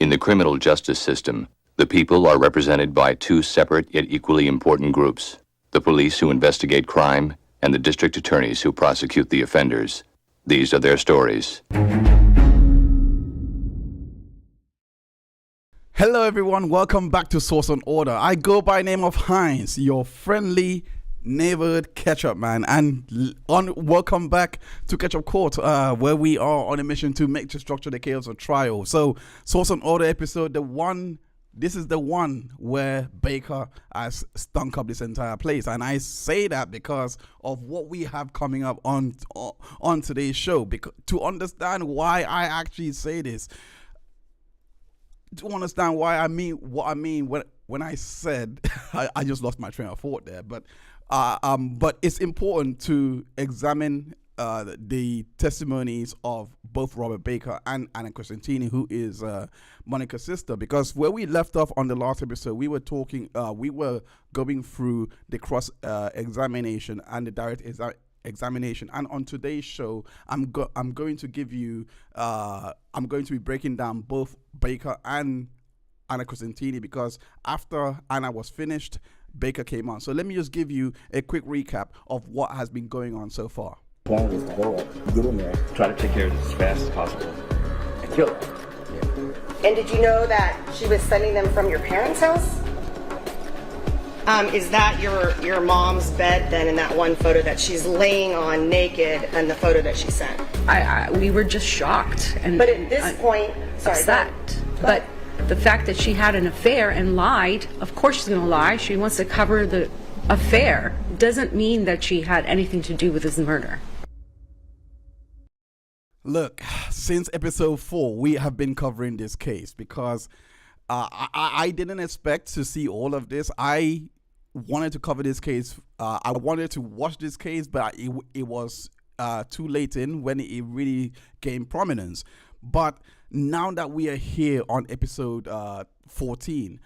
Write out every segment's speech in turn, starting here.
In the criminal justice system, the people are represented by two separate yet equally important groups: the police who investigate crime and the district attorneys who prosecute the offenders. These are their stories. Hello everyone, welcome back to Source on Order. I go by name of Heinz, your friendly neighborhood ketchup man, and welcome back to Ketchup Court, where we are on a mission to make to structure the chaos of trial. So Source on Order episode, this is the one where Baker has stunk up this entire place, and I say that because of what we have coming up on today's show. Because to understand why I actually say this, to understand why I mean what I mean when I said I just lost my train of thought there, but it's important to examine the testimonies of both Robert Baker and Anna Crescentini, who is Monica's sister, because where we left off on the last episode, we were going through the cross examination and the direct examination, and on today's show I'm going to give you I'm going to be breaking down both Baker and Anna Crescentini, because after Anna was finished, Baker came on. So let me just give you a quick recap of what has been going on so far. Plan was to go up, get in there, try to take care of this as fast as possible, and kill her. Yeah. And did you know that she was sending them from your parents' house? Is that your mom's bed then, in that one photo that she's laying on naked, and the photo that she sent? We were just shocked. But at this point, sorry. Upset. But the fact that she had an affair and lied, of course she's going to lie. She wants to cover the affair. Doesn't mean that she had anything to do with this murder. Look, since episode 4, we have been covering this case because I didn't expect to see all of this. I wanted to cover this case. I wanted to watch this case, but it was too late in when it really gained prominence. But now that we are here on episode 14,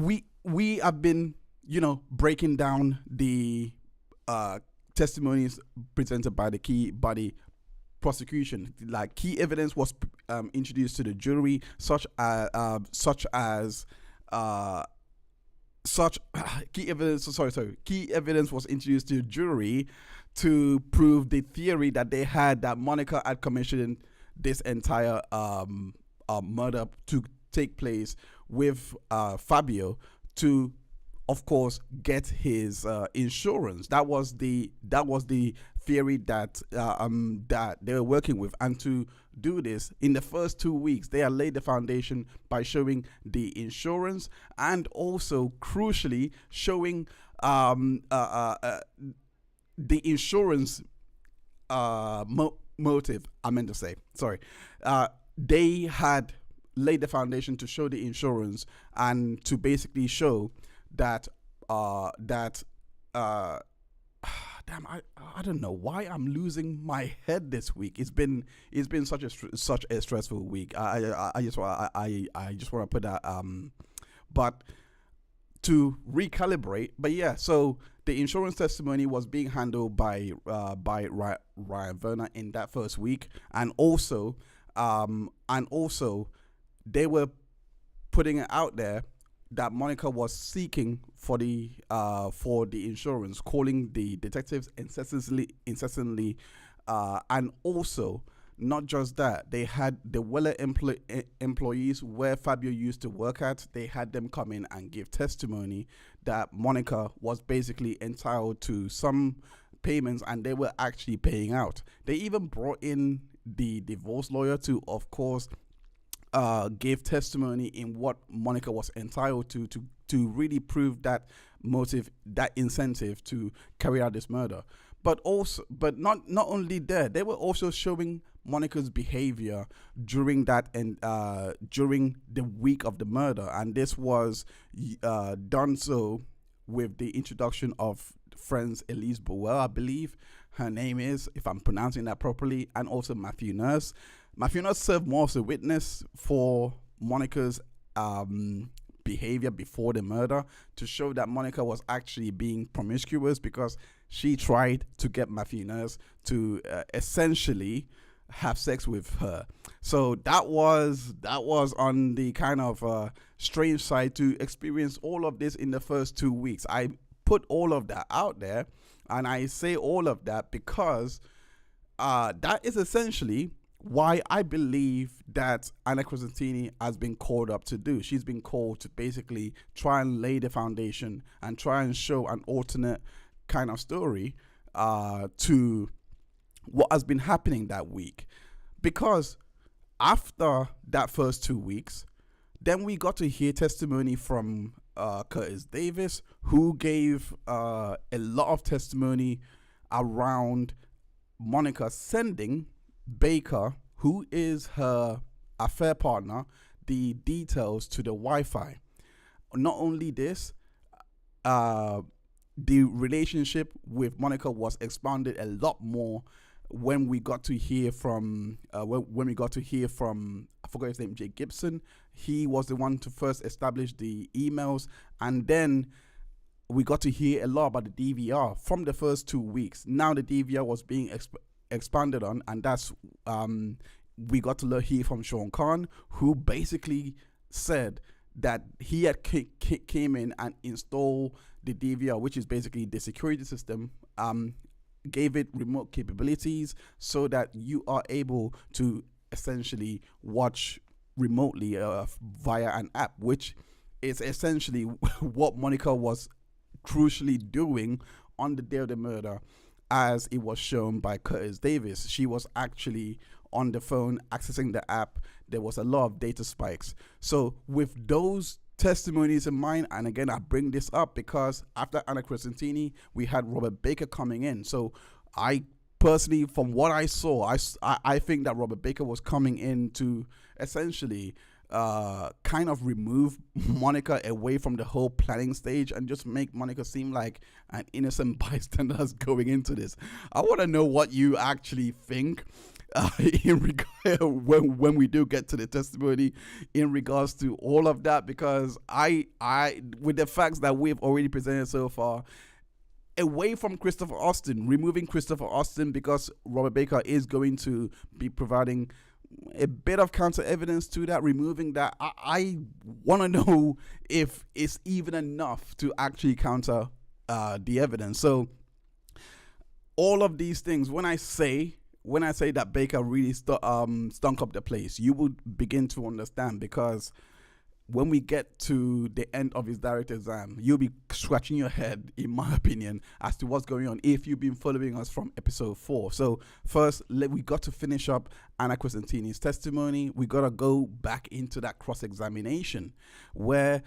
we have been, breaking down the testimonies presented by the prosecution. Like key evidence was introduced to the jury, key evidence was introduced to the jury to prove the theory that they had that Monica had commissioned this entire murder to take place with Fabio to, of course, get his insurance. That was the theory that they were working with, and to do this in the first 2 weeks, they had laid the foundation by showing the insurance and also, crucially, showing the insurance motive. I meant to say, sorry. They had laid the foundation to show the insurance and to basically show that damn, I don't know why I'm losing my head this week. It's been such a stressful week. I just want to put that but to recalibrate. But yeah, so the insurance testimony was being handled by Ryan Werner in that first week, and also they were putting it out there that Monica was seeking for the insurance, calling the detectives incessantly, and also not just that, they had the Weller employees where Fabio used to work at. They had them come in and give testimony that Monica was basically entitled to some payments, and they were actually paying out. They even brought in the divorce lawyer to, of course, gave testimony in what Monica was entitled to really prove that motive, that incentive to carry out this murder. But not only that, they were also showing Monica's behavior during that and during the week of the murder, and this was done so with the introduction of friends Elise Boel, I believe her name is, if I'm pronouncing that properly, and also Matthew Nurse. Matthew Nurse served more as a witness for Monica's behavior before the murder, to show that Monica was actually being promiscuous, because she tried to get Matthew Nurse to essentially have sex with her. So that was on the kind of strange side to experience all of this in the first 2 weeks. I put all of that out there, and I say all of that because that is essentially why I believe that Anna Crescentini has been called up to do. She's been called to basically try and lay the foundation and try and show an alternate kind of story to what has been happening that week. Because after that first 2 weeks, then we got to hear testimony from Curtis Davis, who gave a lot of testimony around Monica sending Baker, who is her affair partner, the details to the Wi-Fi. Not only this, the relationship with Monica was expanded a lot more when we got to hear from I forgot his name, Jake Gibson. He was the one to first establish the emails, and then we got to hear a lot about the DVR from the first 2 weeks. Now the DVR was being expanded on, and that's we got to hear from Sean Khan, who basically said that he had came in and installed the DVR, which is basically the security system, gave it remote capabilities so that you are able to essentially watch remotely via an app, which is essentially what Monica was crucially doing on the day of the murder, as it was shown by Curtis Davis. She was actually on the phone accessing the app. There was a lot of data spikes. So with those testimonies in mind, and again, I bring this up because after Anna Crescentini, we had Robert Baker coming in. So I personally, from what I saw, I think that Robert Baker was coming in to essentially kind of remove Monica away from the whole planning stage and just make Monica seem like an innocent bystander that's going into this. I want to know what you actually think in regard when we do get to the testimony in regards to all of that, because I with the facts that we've already presented so far, away from Christopher Austin, removing Christopher Austin because Robert Baker is going to be providing a bit of counter evidence to that, removing that, I want to know if it's even enough to actually counter the evidence. So all of these things, when I say that Baker really stunk up the place, you will begin to understand, because when we get to the end of his direct exam, you'll be scratching your head, in my opinion, as to what's going on if you've been following us from episode 4. So first, we got to finish up Anna Crescentini's testimony. We got to go back into that cross-examination where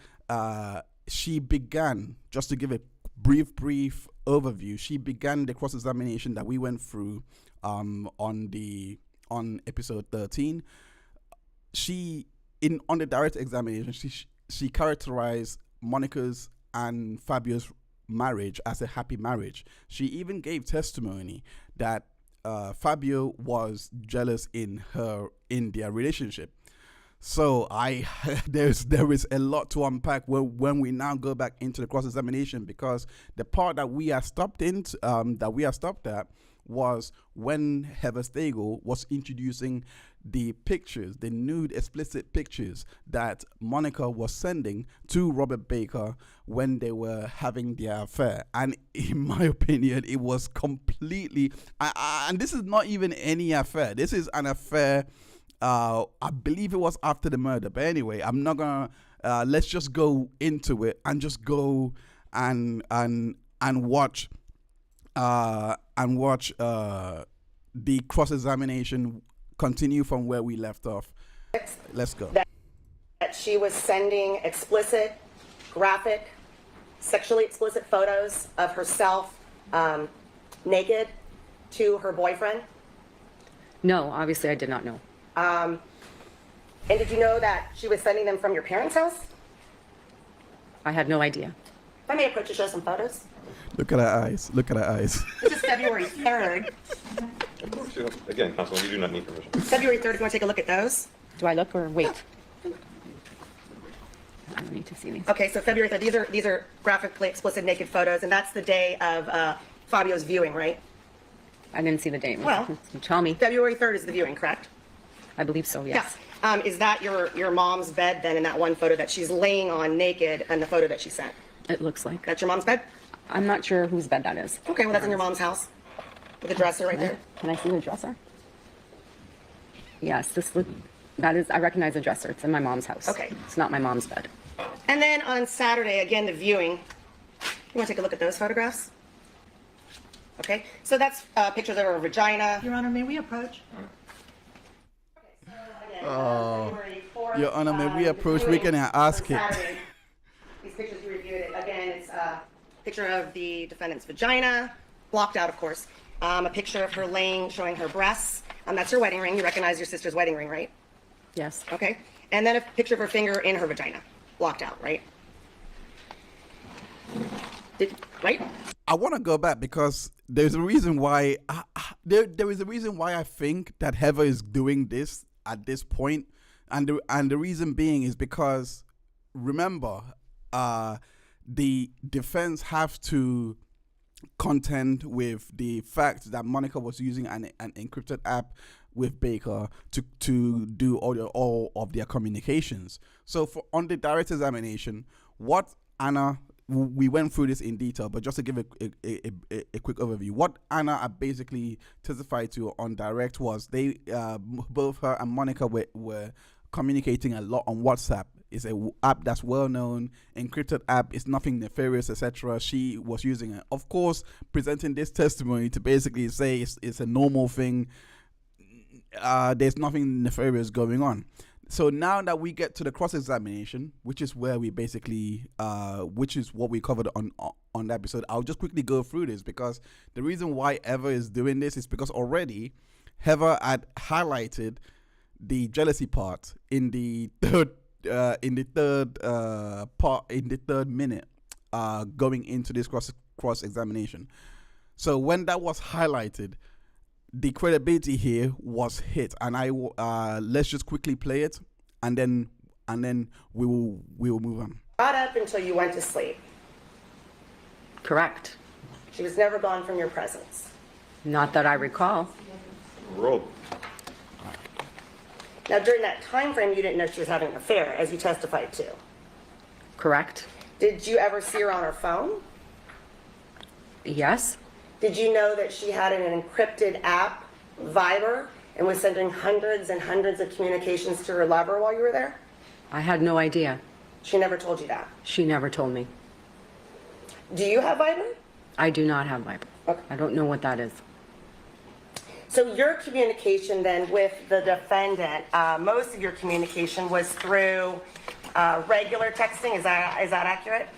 she began, just to give a brief overview, she began the cross-examination that we went through on episode 13. On the direct examination, she characterized Monica's and Fabio's marriage as a happy marriage. She even gave testimony that Fabio was jealous in their relationship. So there is a lot to unpack when we now go back into the cross-examination, because the part that we are stopped at was when Heather Stagel was introducing the pictures, the nude explicit pictures that Monica was sending to Robert Baker when they were having their affair. And in my opinion, it was completely, and this is not even any affair. This is an affair, I believe it was after the murder. But anyway, I'm not gonna, let's just go into it and just go and watch the cross-examination continue from where we left off. Let's go. That she was sending explicit, graphic, sexually explicit photos of herself naked to her boyfriend? No, obviously I did not know. And did you know that she was sending them from your parents' house? I had no idea. If I may approach to show some photos. Look at her eyes. Look at her eyes. This is February 3rd. Again, Councilman, you do not need permission. February 3rd, you want to take a look at those? Do I look or wait? I don't need to see these. Okay, so February 3rd, these are graphically explicit naked photos, and that's the day of Fabio's viewing, right? I didn't see the date. Well, You tell me. February 3rd is the viewing, correct? I believe so, yes. Yeah. Is that your mom's bed then in that one photo that she's laying on naked and the photo that she sent? It looks like. That's your mom's bed? I'm not sure whose bed that is. Okay, well, that's in your mom's house with the dresser right there. Can I see the dresser? Yes, that is, I recognize the dresser. It's in my mom's house. Okay. It's not my mom's bed. And then on Saturday, again, the viewing. You want to take a look at those photographs? Okay, so that's pictures of her vagina. Your Honor, may we approach? Your Honor, may we approach? We can ask it. Saturday, these pictures you reviewed it. Again, it's a picture of the defendant's vagina, blocked out, of course. A picture of her laying, showing her breasts. That's her wedding ring. You recognize your sister's wedding ring, right? Yes. Okay. And then a picture of her finger in her vagina, blocked out, right? Right? I want to go back because there's a reason why there is a reason why I think that Heather is doing this at this point, and the reason being is because remember, the defense have to contend with the fact that Monica was using an encrypted app with Baker to do all of their communications. So on the direct examination, what Anna, we went through this in detail, but just to give a quick overview, what Anna basically testified to on direct was they both her and Monica were communicating a lot on WhatsApp. It's an app that's well known, encrypted app. It's nothing nefarious, etc. She was using it, of course, presenting this testimony to basically say it's a normal thing. There's nothing nefarious going on. So now that we get to the cross-examination, which is where we basically, which is what we covered on the episode, I'll just quickly go through this because the reason why Heather is doing this is because already Heather had highlighted the jealousy part in the third minute going into this cross-examination. So when that was highlighted, the credibility here was hit, and let's just quickly play it, and then we will move on. Not up until you went to sleep. Correct. She was never gone from your presence. Not that I recall. Roll. Now, during that time frame, you didn't know she was having an affair, as you testified to. Correct. Did you ever see her on her phone? Yes. Did you know that she had an encrypted app, Viber, and was sending hundreds and hundreds of communications to her lover while you were there? I had no idea. She never told you that. She never told me. Do you have Viber? I do not have Viber. Okay. I don't know what that is. So your communication then with the defendant, most of your communication was through regular texting. Is that accurate?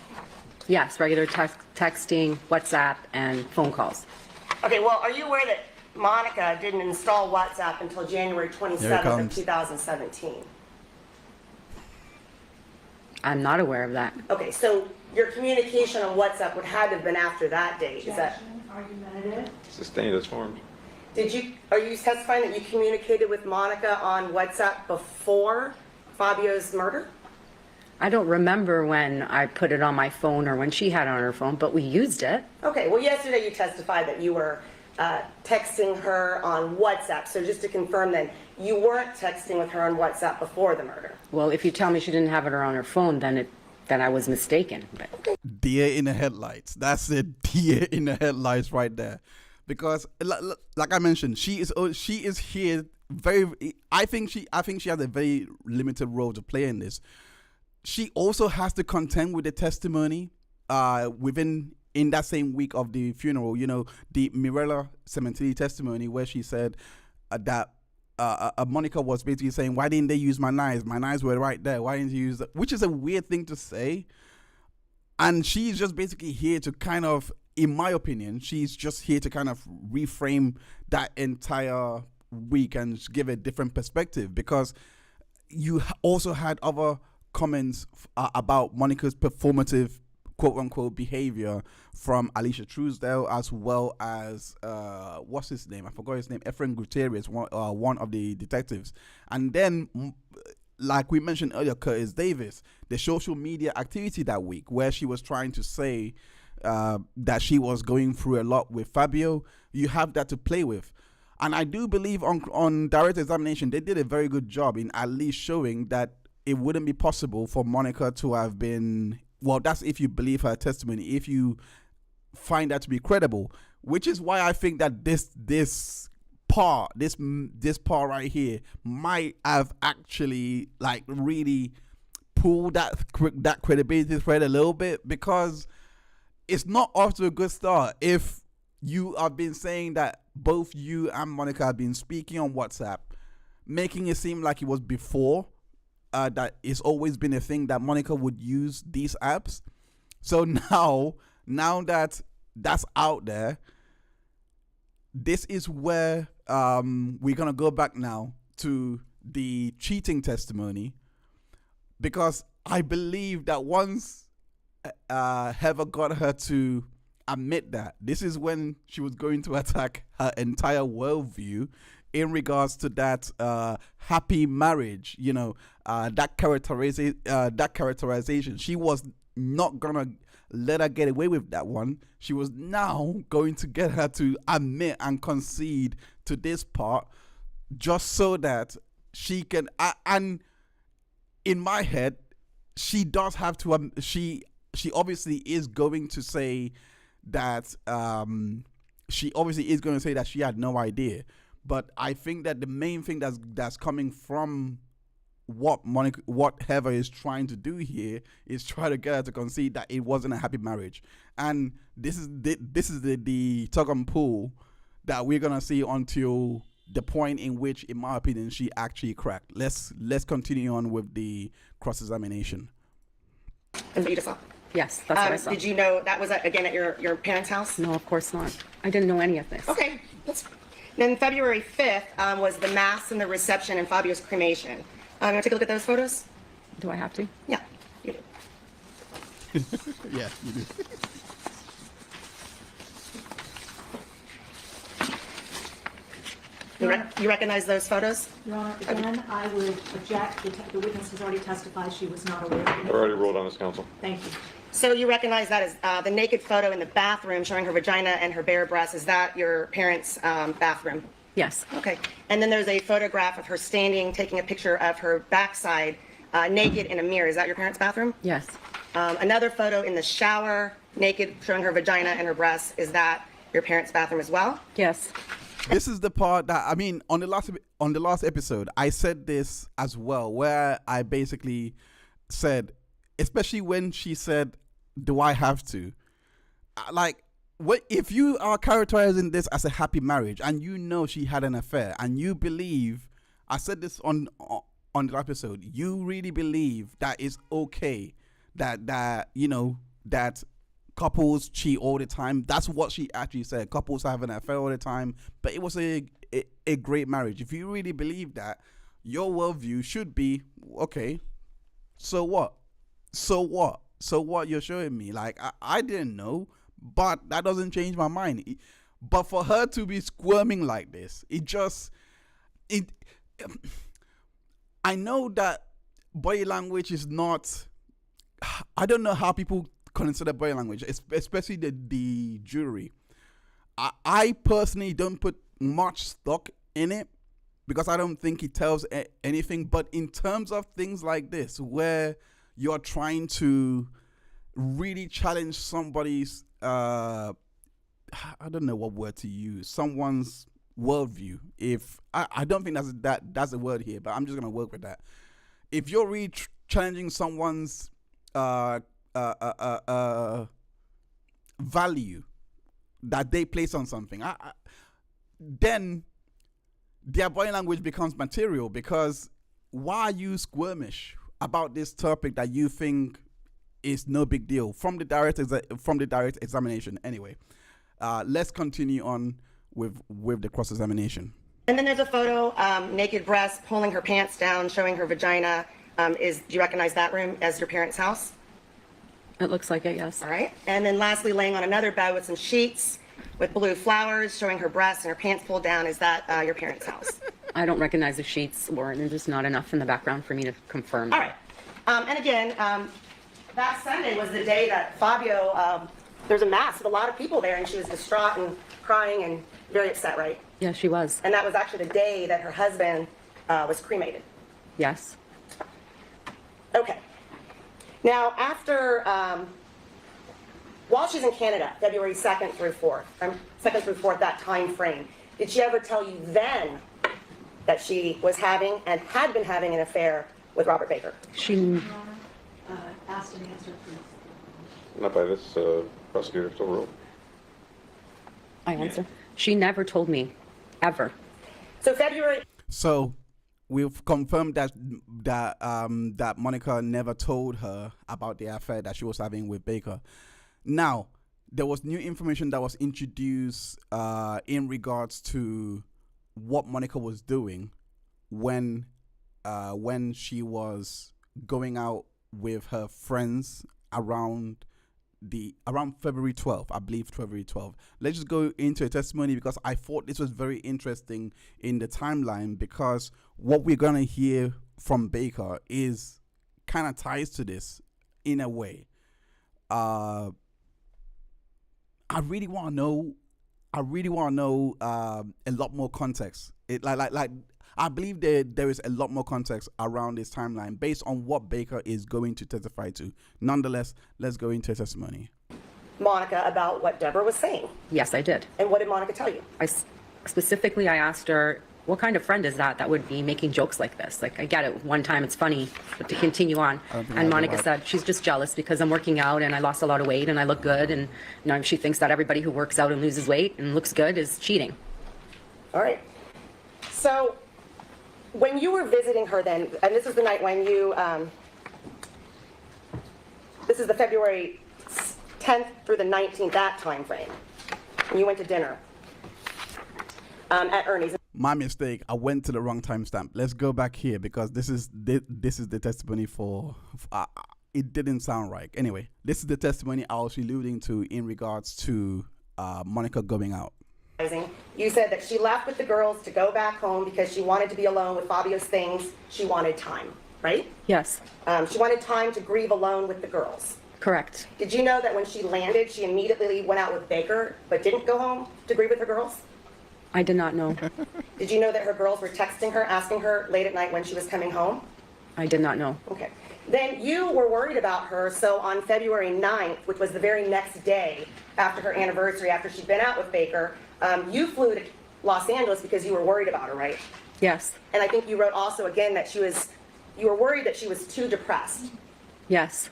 Yes, regular texting, WhatsApp, and phone calls. Okay, well, are you aware that Monica didn't install WhatsApp until January 27th of 2017? I'm not aware of that. Okay, so your communication on WhatsApp would have to have been after that date. Is that? Argumentative. Sustained as formed. Are you testifying that you communicated with Monica on WhatsApp before Fabio's murder? I don't remember when I put it on my phone or when she had it on her phone, but we used it. Okay, well, yesterday you testified that you were texting her on WhatsApp. So just to confirm then, you weren't texting with her on WhatsApp before the murder? Well, if you tell me she didn't have it on her phone, then I was mistaken. But. Deer in the headlights. That's it. Deer in the headlights right there. Because like I mentioned, she is here I think she has a very limited role to play in this. She also has to contend with the testimony in that same week of the funeral, the Monica Sementilli testimony where she said that Monica was basically saying, why didn't they use my knives? My knives were right there. Why didn't you use that? Which is a weird thing to say. And she's just basically here to kind of, in my opinion, she's just here to kind of reframe that entire week and give a different perspective, because you also had other comments about Monica's performative quote-unquote behavior from Alicia Truesdale, as well as what's his name? I forgot his name. Efren Gutierrez, one of the detectives. And then, like we mentioned earlier, Curtis Davis, the social media activity that week, where she was trying to say that she was going through a lot with Fabio. You have that to play with. And I do believe on direct examination, they did a very good job in at least showing that it wouldn't be possible for Monica to have been, well, that's if you believe her testimony, if you find that to be credible, which is why I think that this part right here might have actually like really pulled that credibility thread a little bit, because it's not off to a good start if you have been saying that both you and Monica have been speaking on WhatsApp, making it seem like it was before, that it's always been a thing that Monica would use these apps. So now that that's out there, this is where we're going to go back now to the cheating testimony, because I believe that once Heather got her to admit that, this is when she was going to attack her entire worldview in regards to that happy marriage, that characterization. She was not gonna let her get away with that one. She was now going to get her to admit and concede to this part, just so that she can. And in my head, she does have to. She obviously is going to say that. She obviously is going to say that she had no idea. But I think that the main thing that's coming from what Heather is trying to do here is try to get her to concede that it wasn't a happy marriage, and this is the tug and pull that we're gonna see until the point in which, in my opinion, she actually cracked. Let's continue on with the cross-examination. And you just saw. Yes, that's what I saw. Did you know that was again at your parents' house? No, of course not. I didn't know any of this. Okay. Then February 5th was the mass and the reception and Fabio's cremation. You want to take a look at those photos? Do I have to? Yeah, you do. Yeah, you do. You recognize those photos? Your Honor, again, I would object. The witness has already testified she was not aware of it. I've already ruled on this, counsel. Thank you. So you recognize that as the naked photo in the bathroom showing her vagina and her bare breasts. Is that your parents' bathroom? Yes. Okay. And then there's a photograph of her standing, taking a picture of her backside, naked in a mirror. Is that your parents' bathroom? Yes. Another photo in the shower, naked, showing her vagina and her breasts. Is that your parents' bathroom as well? Yes. This is the part that, I mean, on the last episode, I said this as well, where I basically said, especially when she said, "Do I have to?" Like, what if you are characterizing this as a happy marriage and you know she had an affair and you believe, I said this on the episode, you really believe that it's okay that couples cheat all the time. That's what she actually said. Couples have an affair all the time, but it was a great marriage. If you really believe that, your worldview should be, okay, so what? So what? So what you're showing me? Like, I didn't know, but that doesn't change my mind. But for her to be squirming like this, I know that body language is not, I don't know how people consider body language, especially the jury. I personally don't put much stock in it because I don't think it tells anything. But in terms of things like this, where you're trying to really challenge somebody's, I don't know what word to use, someone's worldview. If I don't think that's the word here, but I'm just gonna work with that. If you're really challenging someone's value that they place on something, then their body language becomes material. Because why are you squirmish about this topic that you think is no big deal from the direct examination? Anyway, let's continue on with the cross-examination. And then there's a photo, naked breasts, pulling her pants down, showing her vagina. Do you recognize that room as your parents' house? It looks like it, yes. All right. And then lastly, laying on another bed with some sheets with blue flowers, showing her breasts and her pants pulled down. Is that your parents' house? I don't recognize the sheets, Lauren. There's just not enough in the background for me to confirm. All right. And again, that Sunday was the day that Fabio There's a mass with a lot of people there, and she was distraught and crying and very upset, right? Yeah, she was. And that was actually the day that her husband was cremated. Yes. Okay. Now, after, while she's in Canada, February 2nd through 4th, 2nd through 4th, that time frame, did she ever tell you then that she was having and had been having an affair with Robert Baker? She, Asked and answered, please. Not by this prosecutor, still rule. I answer. She never told me, ever. So February. So we've confirmed that Monica never told her about the affair that she was having with Baker. Now, there was new information that was introduced in regards to what Monica was doing when she was going out with her friends around February 12th, I believe February 12th. Let's just go into a testimony, because I thought this was very interesting in the timeline, because what we're going to hear from Baker is kind of ties to this in a way. I really want to know a lot more context. I believe there is a lot more context around this timeline based on what Baker is going to testify to. Nonetheless, let's go into a testimony. Monica about what Deborah was saying. Yes, I did. And what did Monica tell you? Specifically, I asked her, what kind of friend is that would be making jokes like this? Like, I get it, one time it's funny, but to continue on. And Monica said, she's just jealous because I'm working out and I lost a lot of weight and I look good. And she thinks that everybody who works out and loses weight and looks good is cheating. All right. So when you were visiting her then, and this is the night when you, this is the February 10th through the 19th, that time frame, and you went to dinner at Ernie's. My mistake. I went to the wrong timestamp. Let's go back here, because this is the testimony for it didn't sound right. Anyway, this is the testimony I was alluding to in regards to Monica going out. You said that she left with the girls to go back home because she wanted to be alone with Fabio's things. She wanted time, right? Yes. She wanted time to grieve alone with the girls. Correct. Did you know that when she landed, she immediately went out with Baker, but didn't go home to grieve with her girls? I did not know. Did you know that her girls were texting her, asking her late at night when she was coming home? I did not know. Okay. Then you were worried about her, so on February 9th, which was the very next day after her anniversary, after she'd been out with Baker, you flew to Los Angeles because you were worried about her, right? Yes. And I think you wrote also again that you were worried that she was too depressed. Yes.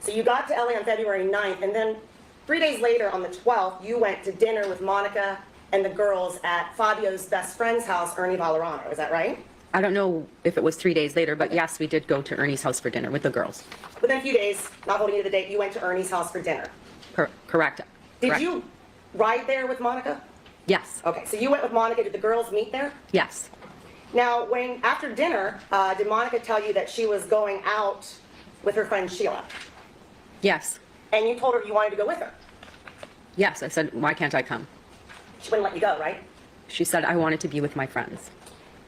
So you got to LA on February 9th, and then 3 days later on the 12th, you went to dinner with Monica and the girls at Fabio's best friend's house, Ernie Valorano. Is that right? I don't know if it was 3 days later, but yes, we did go to Ernie's house for dinner with the girls. Within a few days, not holding you to the date, you went to Ernie's house for dinner. Correct. Did you ride there with Monica? Yes. Okay, so you went with Monica. Did the girls meet there? Yes. Now, after dinner, did Monica tell you that she was going out with her friend Sheila? Yes. And you told her you wanted to go with her? Yes, I said, why can't I come? She wouldn't let you go, right? She said, I wanted to be with my friends.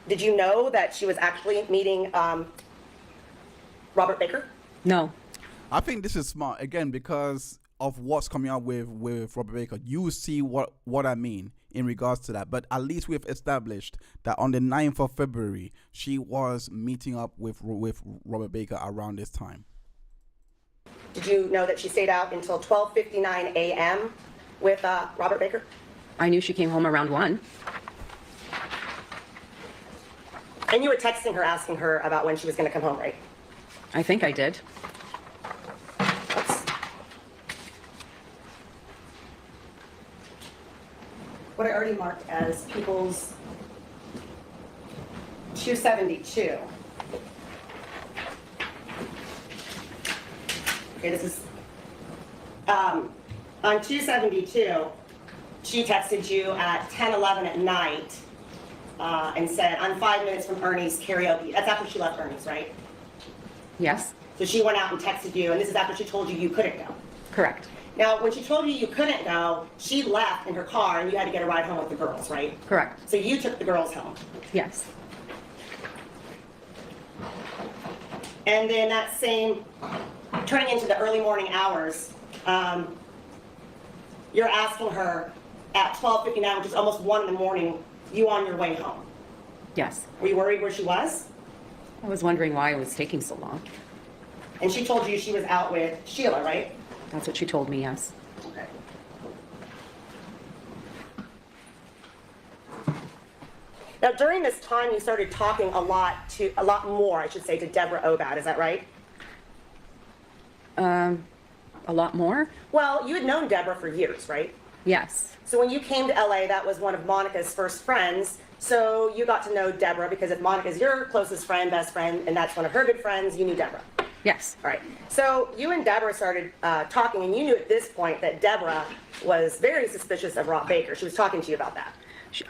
Did you know that she was actually meeting Robert Baker? No. I think this is smart, again, because of what's coming up with Robert Baker. You will see what I mean in regards to that. But at least we've established that on the 9th of February, she was meeting up with Robert Baker around this time. Did you know that she stayed out until 12:59 a.m. with Robert Baker? I knew she came home around 1. And you were texting her, asking her about when she was going to come home, right? I think I did. What I already marked as People's 272. Okay, this is, on 272, she texted you at 10:11 at night and said, I'm 5 minutes from Ernie's karaoke. That's after she left Ernie's, right? Yes. So she went out and texted you, and this is after she told you you couldn't go. Correct. Now, when she told you you couldn't go, she left in her car and you had to get a ride home with the girls, right? Correct. So you took the girls home. Yes. And then that same, turning into the early morning hours, you're asking her at 12:59, which is almost 1 in the morning, you on your way home. Yes. Were you worried where she was? I was wondering why it was taking so long. And she told you she was out with Sheila, right? That's what she told me, yes. Okay. Now, during this time, you started talking a lot more, I should say, to Deborah Obad. Is that right? A lot more? Well, you had known Deborah for years, right? Yes. So when you came to LA, that was one of Monica's first friends. So you got to know Deborah because if Monica's your closest friend, best friend, and that's one of her good friends, you knew Deborah. Yes. All right. So you and Deborah started talking, and you knew at this point that Deborah was very suspicious of Rob Baker. She was talking to you about that.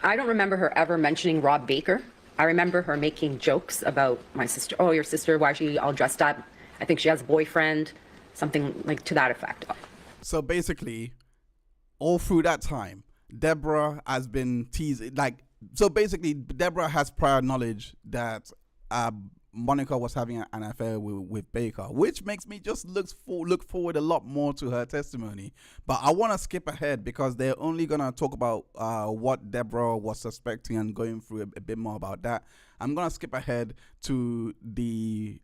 I don't remember her ever mentioning Rob Baker. I remember her making jokes about my sister. Oh, your sister, why is she all dressed up? I think she has a boyfriend, something like to that effect. So basically, all through that time, Deborah has been teasing. So basically, Deborah has prior knowledge that Monica was having an affair with Baker, which makes me just look forward a lot more to her testimony. But I want to skip ahead because they're only going to talk about what Deborah was suspecting and going through a bit more about that. I'm going to skip ahead to the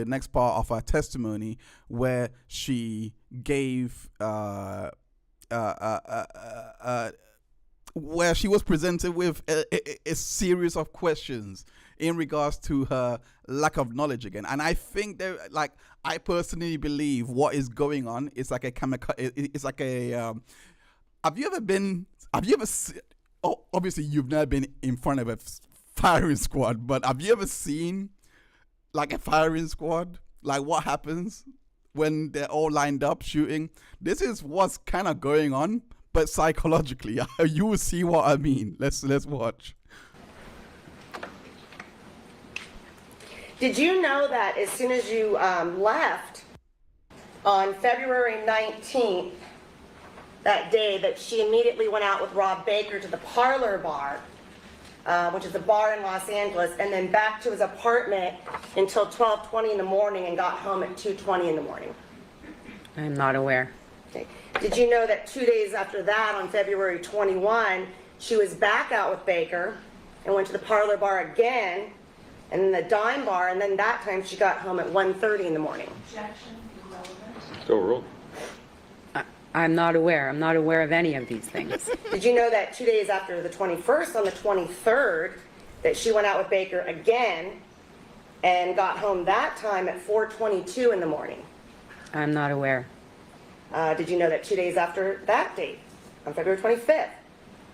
next part of her testimony where she gave where she was presented with a series of questions in regards to her lack of knowledge again. And I think I personally believe what is going on is like a it's like a have you ever seen, obviously you've never been in front of a firing squad, but have you ever seen like a firing squad, like what happens when they're all lined up shooting? This is what's kind of going on, but psychologically. You will see what I mean. Let's watch. Did you know that as soon as you left on February 19th, that day, that she immediately went out with Rob Baker to the Parlor Bar, which is a bar in Los Angeles, and then back to his apartment until 12:20 in the morning and got home at 2:20 in the morning? I'm not aware. Okay. Did you know that 2 days after that, on February 21, she was back out with Baker and went to the Parlor Bar again, and then the Dime Bar, and then that time she got home at 1:30 in the morning? Objection, irrelevant. Still ruled. I'm not aware. I'm not aware of any of these things. Did you know that 2 days after the 21st, on the 23rd, that she went out with Baker again and got home that time at 4:22 in the morning? I'm not aware. Did you know that 2 days after that date, on February 25th,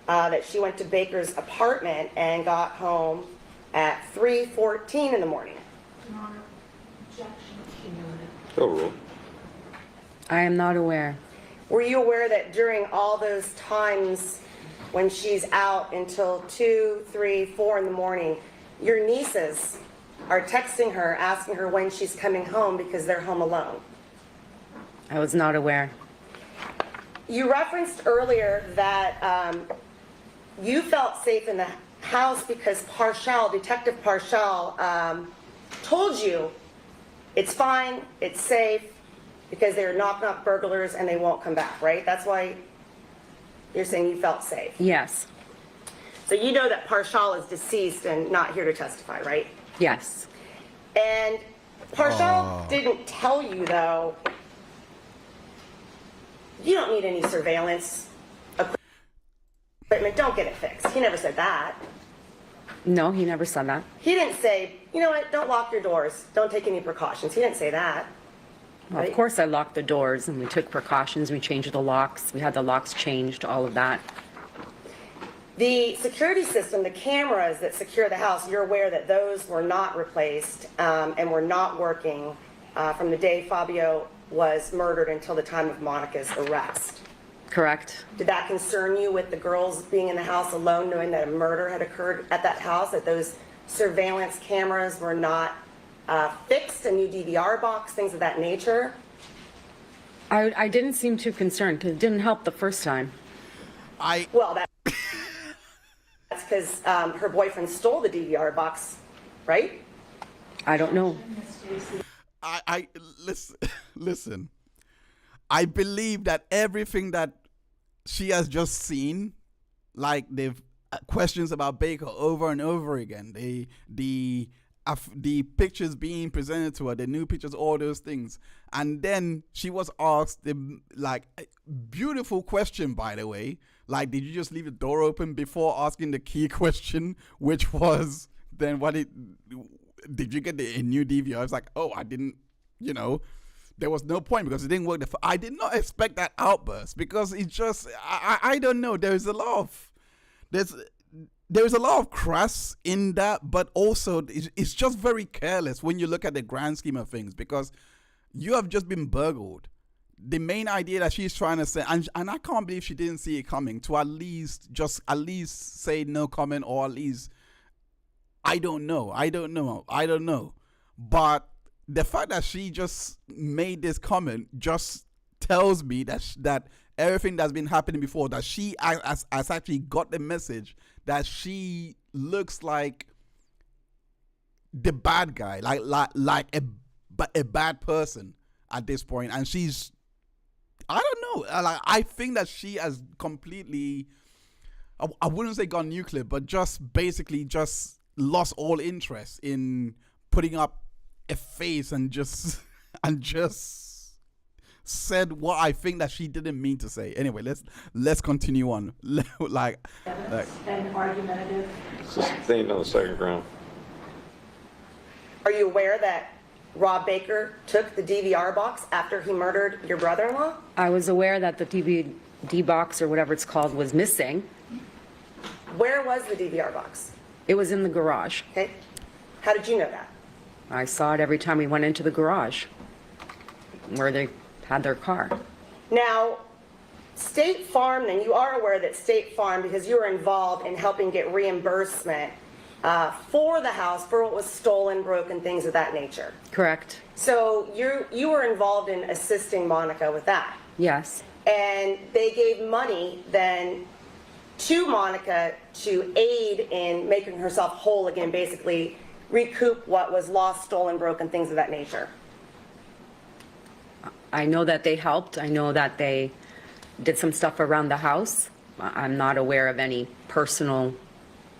that she went to Baker's apartment and got home at 3:14 in the morning? Your Honor, objection, cumulative. Still ruled. I am not aware. Were you aware that during all those times when she's out until 2, 3, 4 in the morning, your nieces are texting her, asking her when she's coming home because they're home alone? I was not aware. You referenced earlier that you felt safe in the house because Detective Parshall, told you it's fine, it's safe, because they're knock-knock burglars and they won't come back, right? That's why you're saying you felt safe. Yes. So you know that Parshall is deceased and not here to testify, right? Yes. And Parshall didn't tell you, though, you don't need any surveillance equipment, don't get it fixed. He never said that. No, he never said that. He didn't say, you know what, don't lock your doors, don't take any precautions. He didn't say that. Well, of course I locked the doors and we took precautions. We changed the locks. We had the locks changed, all of that. The security system, the cameras that secure the house, you're aware that those were not replaced and were not working from the day Fabio was murdered until the time of Monica's arrest. Correct. Did that concern you with the girls being in the house alone, knowing that a murder had occurred at that house, that those surveillance cameras were not fixed, a new DVR box, things of that nature? I didn't seem too concerned because it didn't help the first time. Well, that's because her boyfriend stole the DVR box, right? I don't know. Listen. I believe that everything that she has just seen like they've questions about Baker over and over again. The pictures being presented to her, the new pictures, all those things, and then she was asked the like beautiful question, by the way, like, did you just leave the door open before asking the key question, which was then did you get a new DVR? I was like, oh, I didn't, there was no point because it didn't work. I did not expect that outburst because it just I don't know. There's a lot of crass in that, but also it's just very careless when you look at the grand scheme of things, because you have just been burgled. The main idea that she's trying to say, and I can't believe she didn't see it coming, to at least say no comment, or at least I don't know. But the fact that she just made this comment just tells me that everything that's been happening before, that she has actually got the message that she looks like the bad guy, like a bad person at this point, and she's, I don't know, I think that she has completely, I wouldn't say gone nuclear, but just basically just lost all interest in putting up a face and just said what I think that she didn't mean to say. Anyway, let's continue on. And argumentative. Sustained on the second ground. Are you aware that Rob Baker took the DVR box after he murdered your brother-in-law? I was aware that the DVD box, or whatever it's called, was missing. Where was the DVR box? It was in the garage. Okay. How did you know that? I saw it every time we went into the garage where they had their car. Now, State Farm, then you are aware that State Farm, because you were involved in helping get reimbursement for the house, for what was stolen, broken, things of that nature. Correct. So you were involved in assisting Monica with that. Yes. And they gave money then to Monica to aid in making herself whole again, basically recoup what was lost, stolen, broken, things of that nature. I know that they helped. I know that they did some stuff around the house. I'm not aware of any personal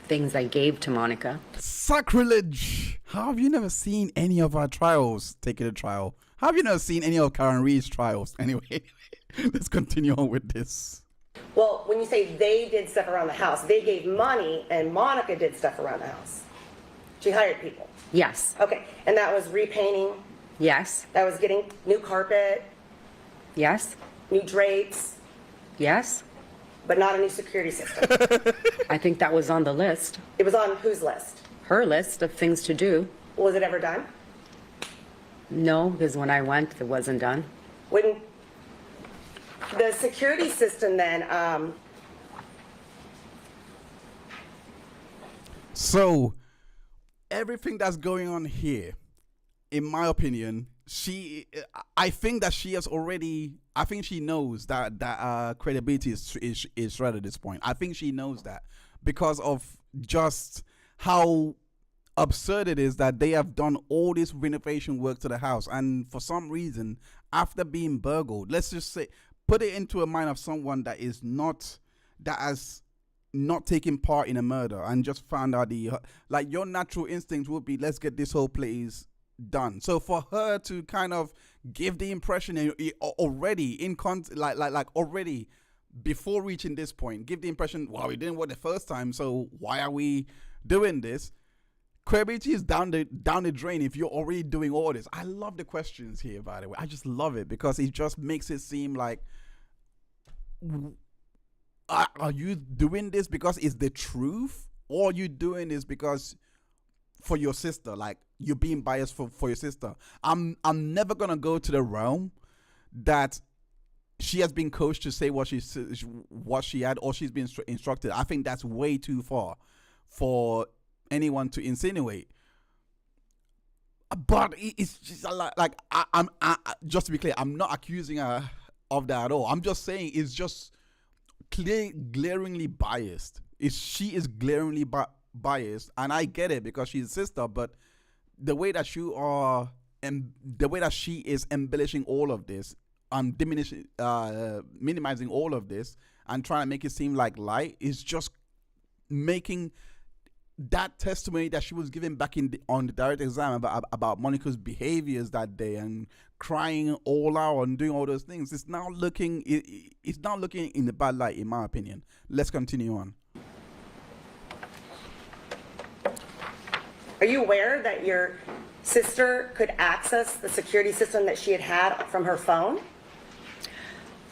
things I gave to Monica. Sacrilege! How have you never seen any of our trials taken to trial? How have you never seen any of Karen Reed's trials? Anyway, let's continue on with this. Well, when you say they did stuff around the house, they gave money and Monica did stuff around the house. She hired people. Yes. Okay, and that was repainting, Yes. that was getting new carpet, Yes. new drapes, Yes. but not a new security system. I think that was on the list. It was on whose list? Her list of things to do. Was it ever done? No, because when I went, it wasn't done. When the security system then, So, everything that's going on here, in my opinion, I think that she has already, I think she knows that credibility is shredded at this point. I think she knows that because of just how absurd it is that they have done all this renovation work to the house, and for some reason, after being burgled, let's just say, put it into a mind of someone that has not taken part in a murder and just found out your natural instinct would be, let's get this whole place done. So for her to kind of give the impression already already before reaching this point, give the impression, well, it didn't work the first time, so why are we doing this? Credibility is down the drain if you're already doing all this. I love the questions here, by the way. I just love it because it just makes it seem like, are you doing this because it's the truth, or are you doing this because for your sister, like you're being biased for your sister? I'm never gonna go to the realm that she has been coached to say what she had, or she's been instructed. I think that's way too far for anyone to insinuate. But it's just like I'm just to be clear, I'm not accusing her of that at all. I'm just saying it's just glaringly biased. She is glaringly biased, and I get it because she's a sister. But the way that you are, and the way that she is embellishing all of this diminishing, minimizing all of this and trying to make it seem like light is just making that testimony that she was giving back on the direct exam about Monica's behaviors that day and crying all out and doing all those things. It's now looking in the bad light, in my opinion. Let's continue on. Are you aware that your sister could access the security system that she had from her phone?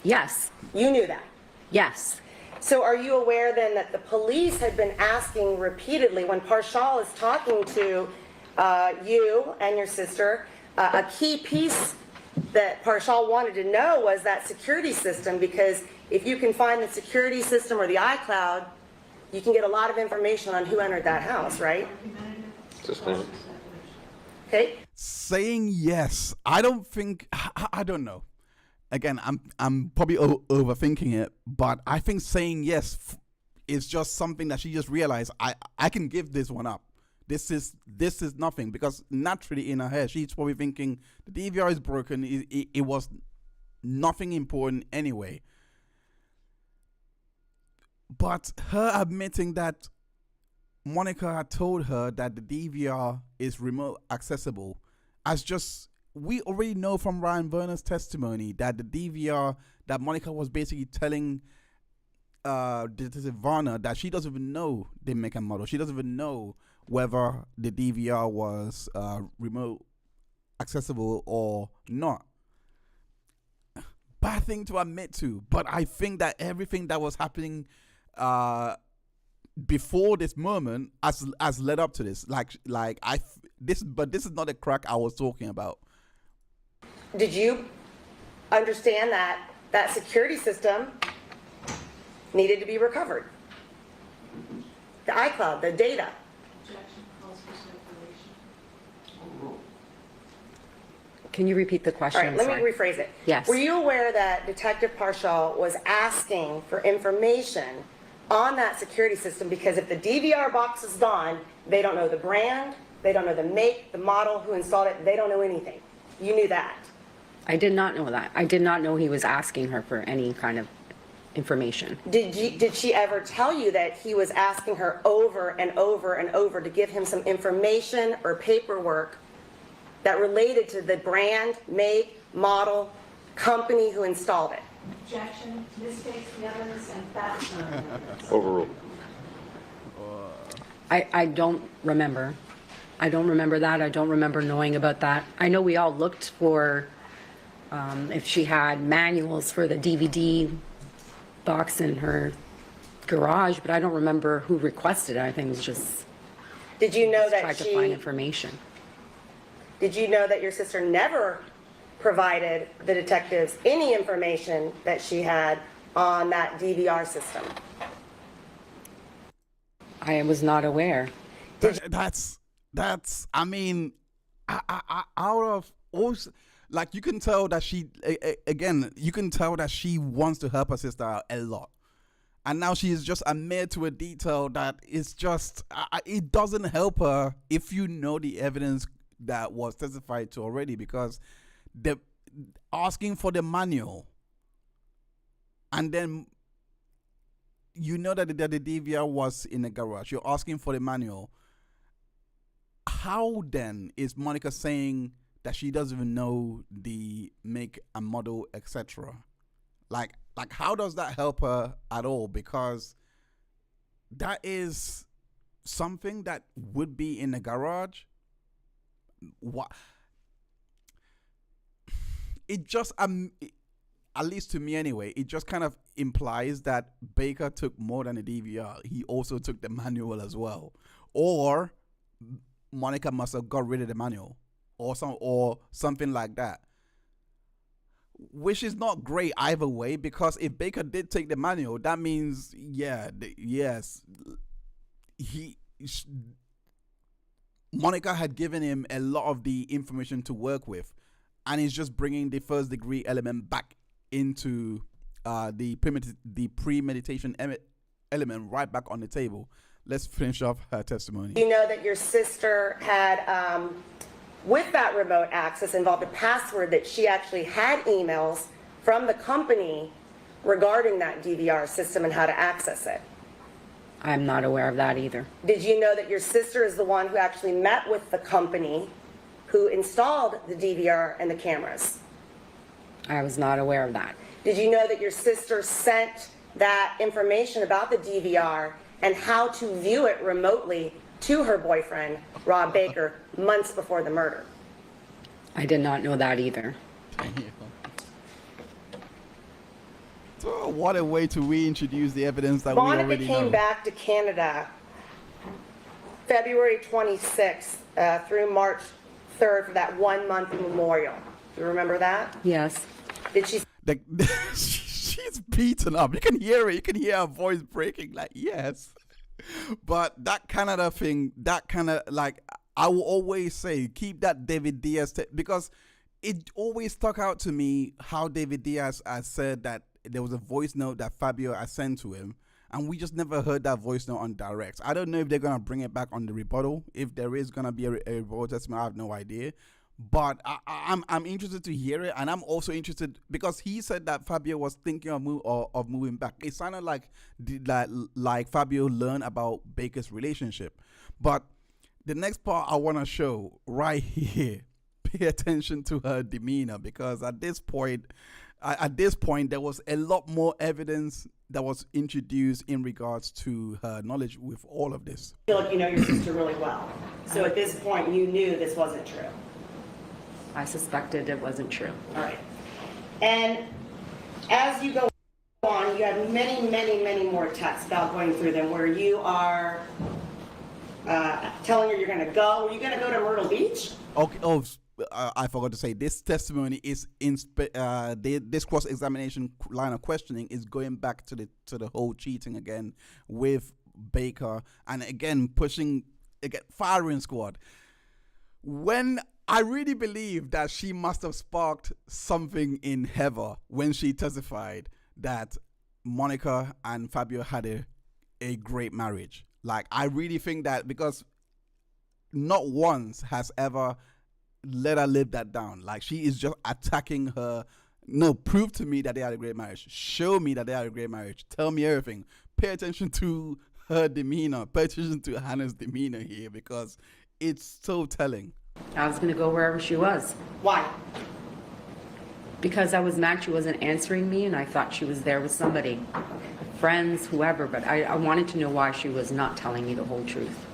Yes, You knew that. yes. So are you aware then that the police had been asking repeatedly when Parshall is talking to you and your sister, a key piece that Parshall wanted to know was that security system, because if you can find the security system or the iCloud, you can get a lot of information on who entered that house, right? Just a minute. Okay? Saying yes, I don't think, I don't know. Again, I'm probably overthinking it, but I think saying yes is just something that she just realized I can give this one up. This is nothing, because naturally in her head she's probably thinking the DVR is broken. It was nothing important anyway. But her admitting that Monica had told her that the DVR is remote accessible, as just, we already know from Ryan Verner's testimony that the DVR, that Monica was basically telling Detective Varner that she doesn't even know the make and model. She doesn't even know whether the DVR was remote accessible or not. Bad thing to admit to, but I think that everything that was happening before this moment has led up to this. But this is not the crack I was talking about. Did you understand that that security system needed to be recovered? The iCloud, the data. Objection calls for separation. Can you repeat the question? All right, let me rephrase it. Yes. Were you aware that Detective Parshall was asking for information on that security system? Because if the DVR box is gone, they don't know the brand, they don't know the make, the model, who installed it, they don't know anything. You knew that. I did not know that. I did not know he was asking her for any kind of information. Did she ever tell you that he was asking her over and over and over to give him some information or paperwork that related to the brand, make, model, company who installed it? Objection, misstates the evidence and facts not the evidence. Overruled. I don't remember. I don't remember that. I don't remember knowing about that. I know we all looked for if she had manuals for the DVD box in her garage, but I don't remember who requested it. I think it was just Did you know that tried to find information. Did you know that your sister never provided the detectives any information that she had on that DVR system? I was not aware. That's I mean, out of all, like, you can tell that she, again, you can tell that she wants to help her sister out a lot. And now she is just admitted to a detail that is just, it doesn't help her if you know the evidence that was testified to already, because the asking for the manual and then you know that the DVR was in the garage, you're asking for the manual. How then is Monica saying that she doesn't even know the make and model, etc.? Like how does that help her at all? Because that is something that would be in the garage. What? It just at least to me anyway, it just kind of implies that Baker took more than a DVR. He also took the manual as well, or Monica must have got rid of the manual, or something like that. Which is not great either way, because if Baker did take the manual, that means Monica had given him a lot of the information to work with, and he's just bringing the first degree element back into the premeditation element right back on the table. Let's finish off her testimony. You know that your sister had, with that remote access, involved a password that she actually had emails from the company regarding that DVR system and how to access it? I'm not aware of that either. Did you know that your sister is the one who actually met with the company who installed the DVR and the cameras? I was not aware of that. Did you know that your sister sent that information about the DVR and how to view it remotely to her boyfriend, Rob Baker, months before the murder? I did not know that either. So what a way to reintroduce the evidence that we already know. Monica came back to Canada February 26th through March 3rd for that 1 month memorial. Do you remember that? Yes. Did she? She's beaten up. You can hear it. You can hear her voice breaking. Like, yes. But that Canada thing, that kind of, like, I will always say, keep that David Diaz, because it always stuck out to me how David Diaz has said that there was a voice note that Fabio had sent to him, and we just never heard that voice note on direct. I don't know if they're going to bring it back on the rebuttal. If there is going to be a rebuttal testimony, I have no idea. But I'm interested to hear it, and I'm also interested because he said that Fabio was thinking of moving back. It sounded like Fabio learned about Baker's relationship. But the next part I want to show right here, pay attention to her demeanor, because at this point there was a lot more evidence that was introduced in regards to her knowledge with all of this. I feel like you know your sister really well. So at this point, you knew this wasn't true. I suspected it wasn't true. All right. And as you go on, you have many, many, many more texts about going through them where you are telling her you're going to go. Are you going to go to Myrtle Beach? Okay. Oh, I forgot to say, this testimony is this cross-examination line of questioning is going back to the whole cheating again with Baker, and again firing squad. When I really believe that she must have sparked something in Heather when she testified that Monica and Fabio had a great marriage. Like, I really think that, because not once has ever let her live that down. Like, she is just attacking her. No, prove to me that they had a great marriage. Show me that they had a great marriage. Tell me everything. Pay attention to her demeanor. Pay attention to Hannah's demeanor here, because it's so telling. I was going to go wherever she was. Why? Because I was mad she wasn't answering me, and I thought she was there with somebody. Friends, whoever, but I wanted to know why she was not telling me the whole truth.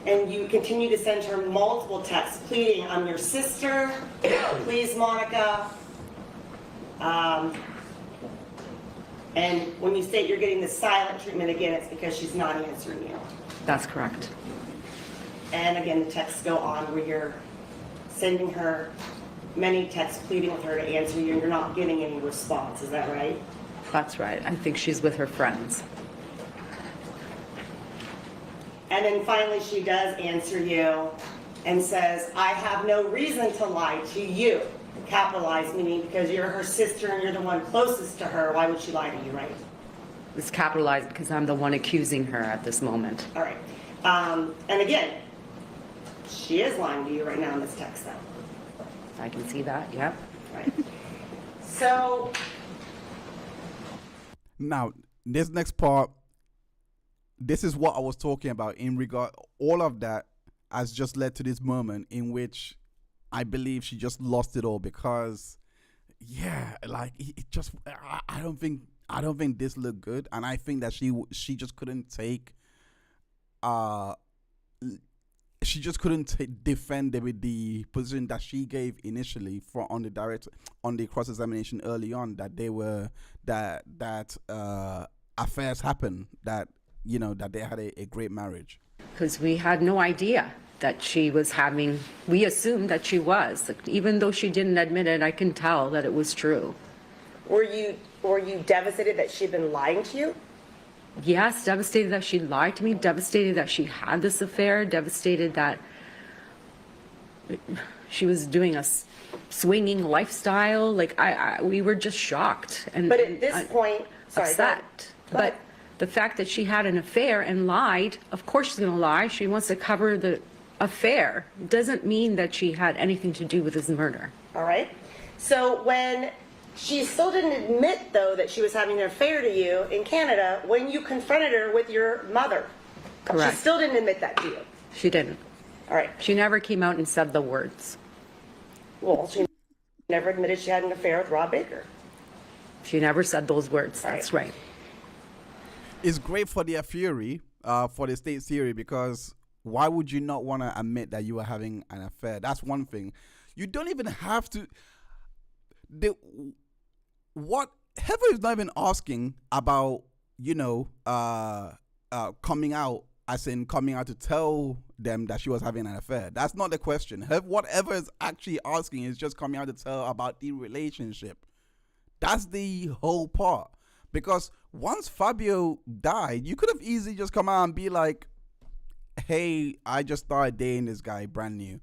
And you continue to send her multiple texts pleading, I'm your sister, please, Monica. And when you state you're getting the silent treatment again, it's because she's not answering you. That's correct. And again, the texts go on where you're sending her many texts pleading with her to answer you, and you're not getting any response. Is that right? That's right. I think she's with her friends. And then finally she does answer you and says, I have no reason to lie to you. Capitalized, meaning because you're her sister and you're the one closest to her. Why would she lie to you, right? It's capitalized because I'm the one accusing her at this moment. All right. And again, she is lying to you right now in this text, though. I can see that, yep. Right. So now, this next part, this is what I was talking about in regard. All of that has just led to this moment in which I believe she just lost it all, because, yeah, like it just. I don't think this looked good, and I think that she just couldn't take. She just couldn't defend the position that she gave initially on the cross-examination early on, that they were that affairs happened, that that they had a great marriage. Because we had no idea that she was having. We assumed that she was, even though she didn't admit it. I can tell that it was true. were you devastated that she'd been lying to you? Yes, devastated that she lied to me, devastated that she had this affair, devastated that she was doing a swinging lifestyle. Like, we were just shocked. But at this point, upset. But the fact that she had an affair and lied, of course she's going to lie. She wants to cover the affair. Doesn't mean that she had anything to do with his murder. All right. So when she still didn't admit, though, that she was having an affair to you in Canada when you confronted her with your mother. Correct. She still didn't admit that to you. She didn't. All right. She never came out and said the words. Well, she never admitted she had an affair with Rob Baker. She never said those words. That's right. It's great for their theory, for the state's theory, because why would you not want to admit that you were having an affair? That's one thing. You don't even have to. What Heather is not even asking about, coming out, as in coming out to tell them that she was having an affair. That's not the question. Whatever is actually asking is just coming out to tell about the relationship. That's the whole part. Because once Fabio died, you could have easily just come out and be like, hey, I just started dating this guy brand new.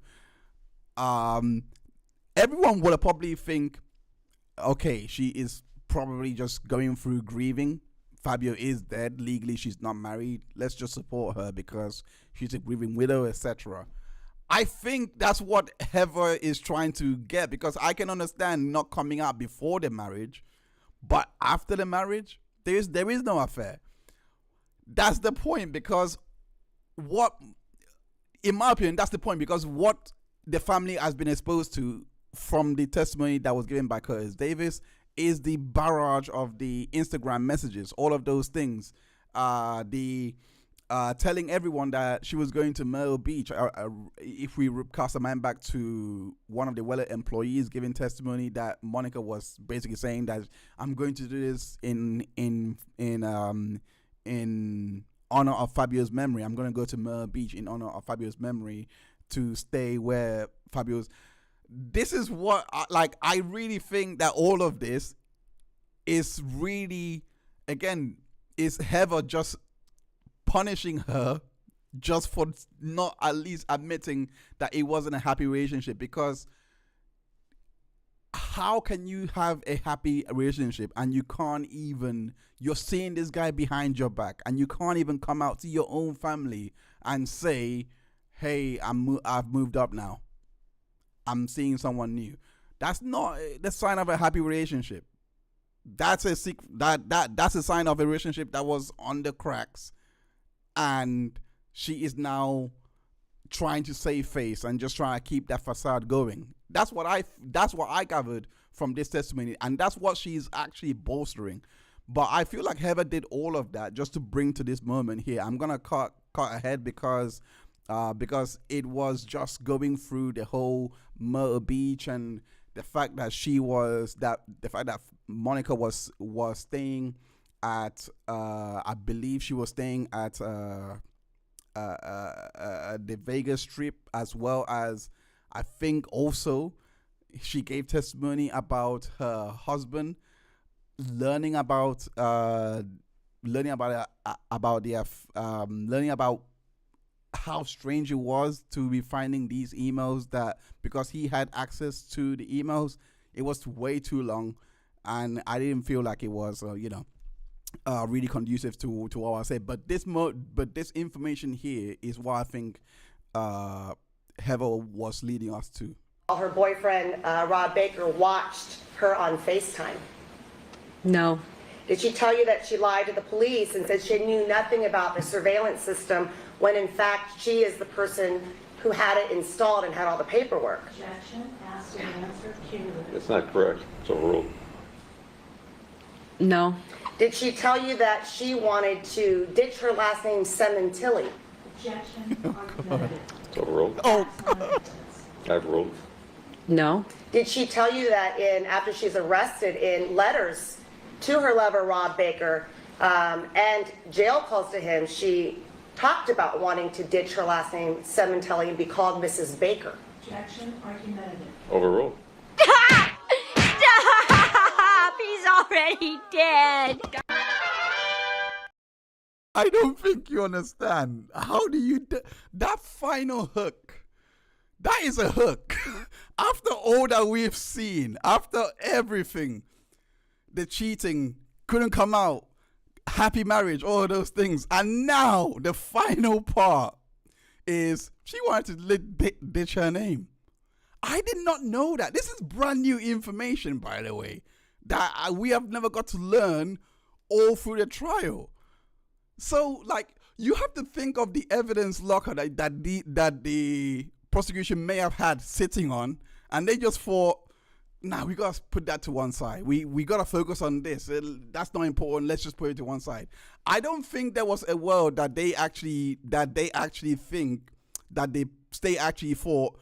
Everyone would have probably think, okay, she is probably just going through grieving. Fabio is dead. Legally, she's not married. Let's just support her because she's a grieving widow, etc. I think that's what Heather is trying to get, because I can understand not coming out before the marriage, but after the marriage, there is no affair. That's the point, because in my opinion, that's the point, because what the family has been exposed to from the testimony that was given by Curtis Davis is the barrage of the Instagram messages, all of those things, telling everyone that she was going to Myrtle Beach. If we cast a mind back to one of the Weller employees giving testimony, that Monica was basically saying that I'm going to do this in honor of Fabio's memory. I'm going to go to Myrtle Beach in honor of Fabio's memory to stay where Fabio's. This is what I really think that all of this is really, again, is Heather just punishing her just for not at least admitting that it wasn't a happy relationship. Because how can you have a happy relationship and you're seeing this guy behind your back and you can't even come out to your own family and say, hey, I've moved up now, I'm seeing someone new? That's not the sign of a happy relationship. That's a that's a sign of a relationship that was on the cracks, and she is now trying to save face and just trying to keep that facade going. That's what I gathered from this testimony, and that's what she's actually bolstering. But I feel like Heather did all of that just to bring to this moment here. I'm gonna cut ahead because it was just going through the whole Myrtle Beach and the fact that Monica was staying at I believe she was staying at the Vegas Strip, as well as I think also she gave testimony about her husband learning about how strange it was to be finding these emails, that because he had access to the emails, it was way too long, and I didn't feel like it was really conducive to what I said. But this information here is what I think Heather was leading us to. Her boyfriend, Rob Baker, watched her on FaceTime. No. Did she tell you that she lied to the police and said she knew nothing about the surveillance system, when in fact she is the person who had it installed and had all the paperwork? Objection, asked and answered, cumulative. It's not correct. It's overruled. No. Did she tell you that she wanted to ditch her last name Sementilli? Objection, argumentative. It's overruled. Oh, I've ruled. No. Did she tell you that after she's arrested, in letters to her lover Rob Baker and jail calls to him, she talked about wanting to ditch her last name Sementilli and be called Mrs. Baker? Objection, argumentative. Overruled. Stop! He's already dead. I don't think you understand. How do you that final hook? That is a hook. After all that we've seen, after everything, the cheating couldn't come out, happy marriage, all of those things, and now the final part is she wanted to ditch her name. I did not know that. This is brand new information, by the way, that we have never got to learn all through the trial. So, like, you have to think of the evidence locker that the prosecution may have had sitting on, and they just thought, nah, we gotta put that to one side. We gotta focus on this. That's not important. Let's just put it to one side. I don't think there was a world that they actually think that the state actually thought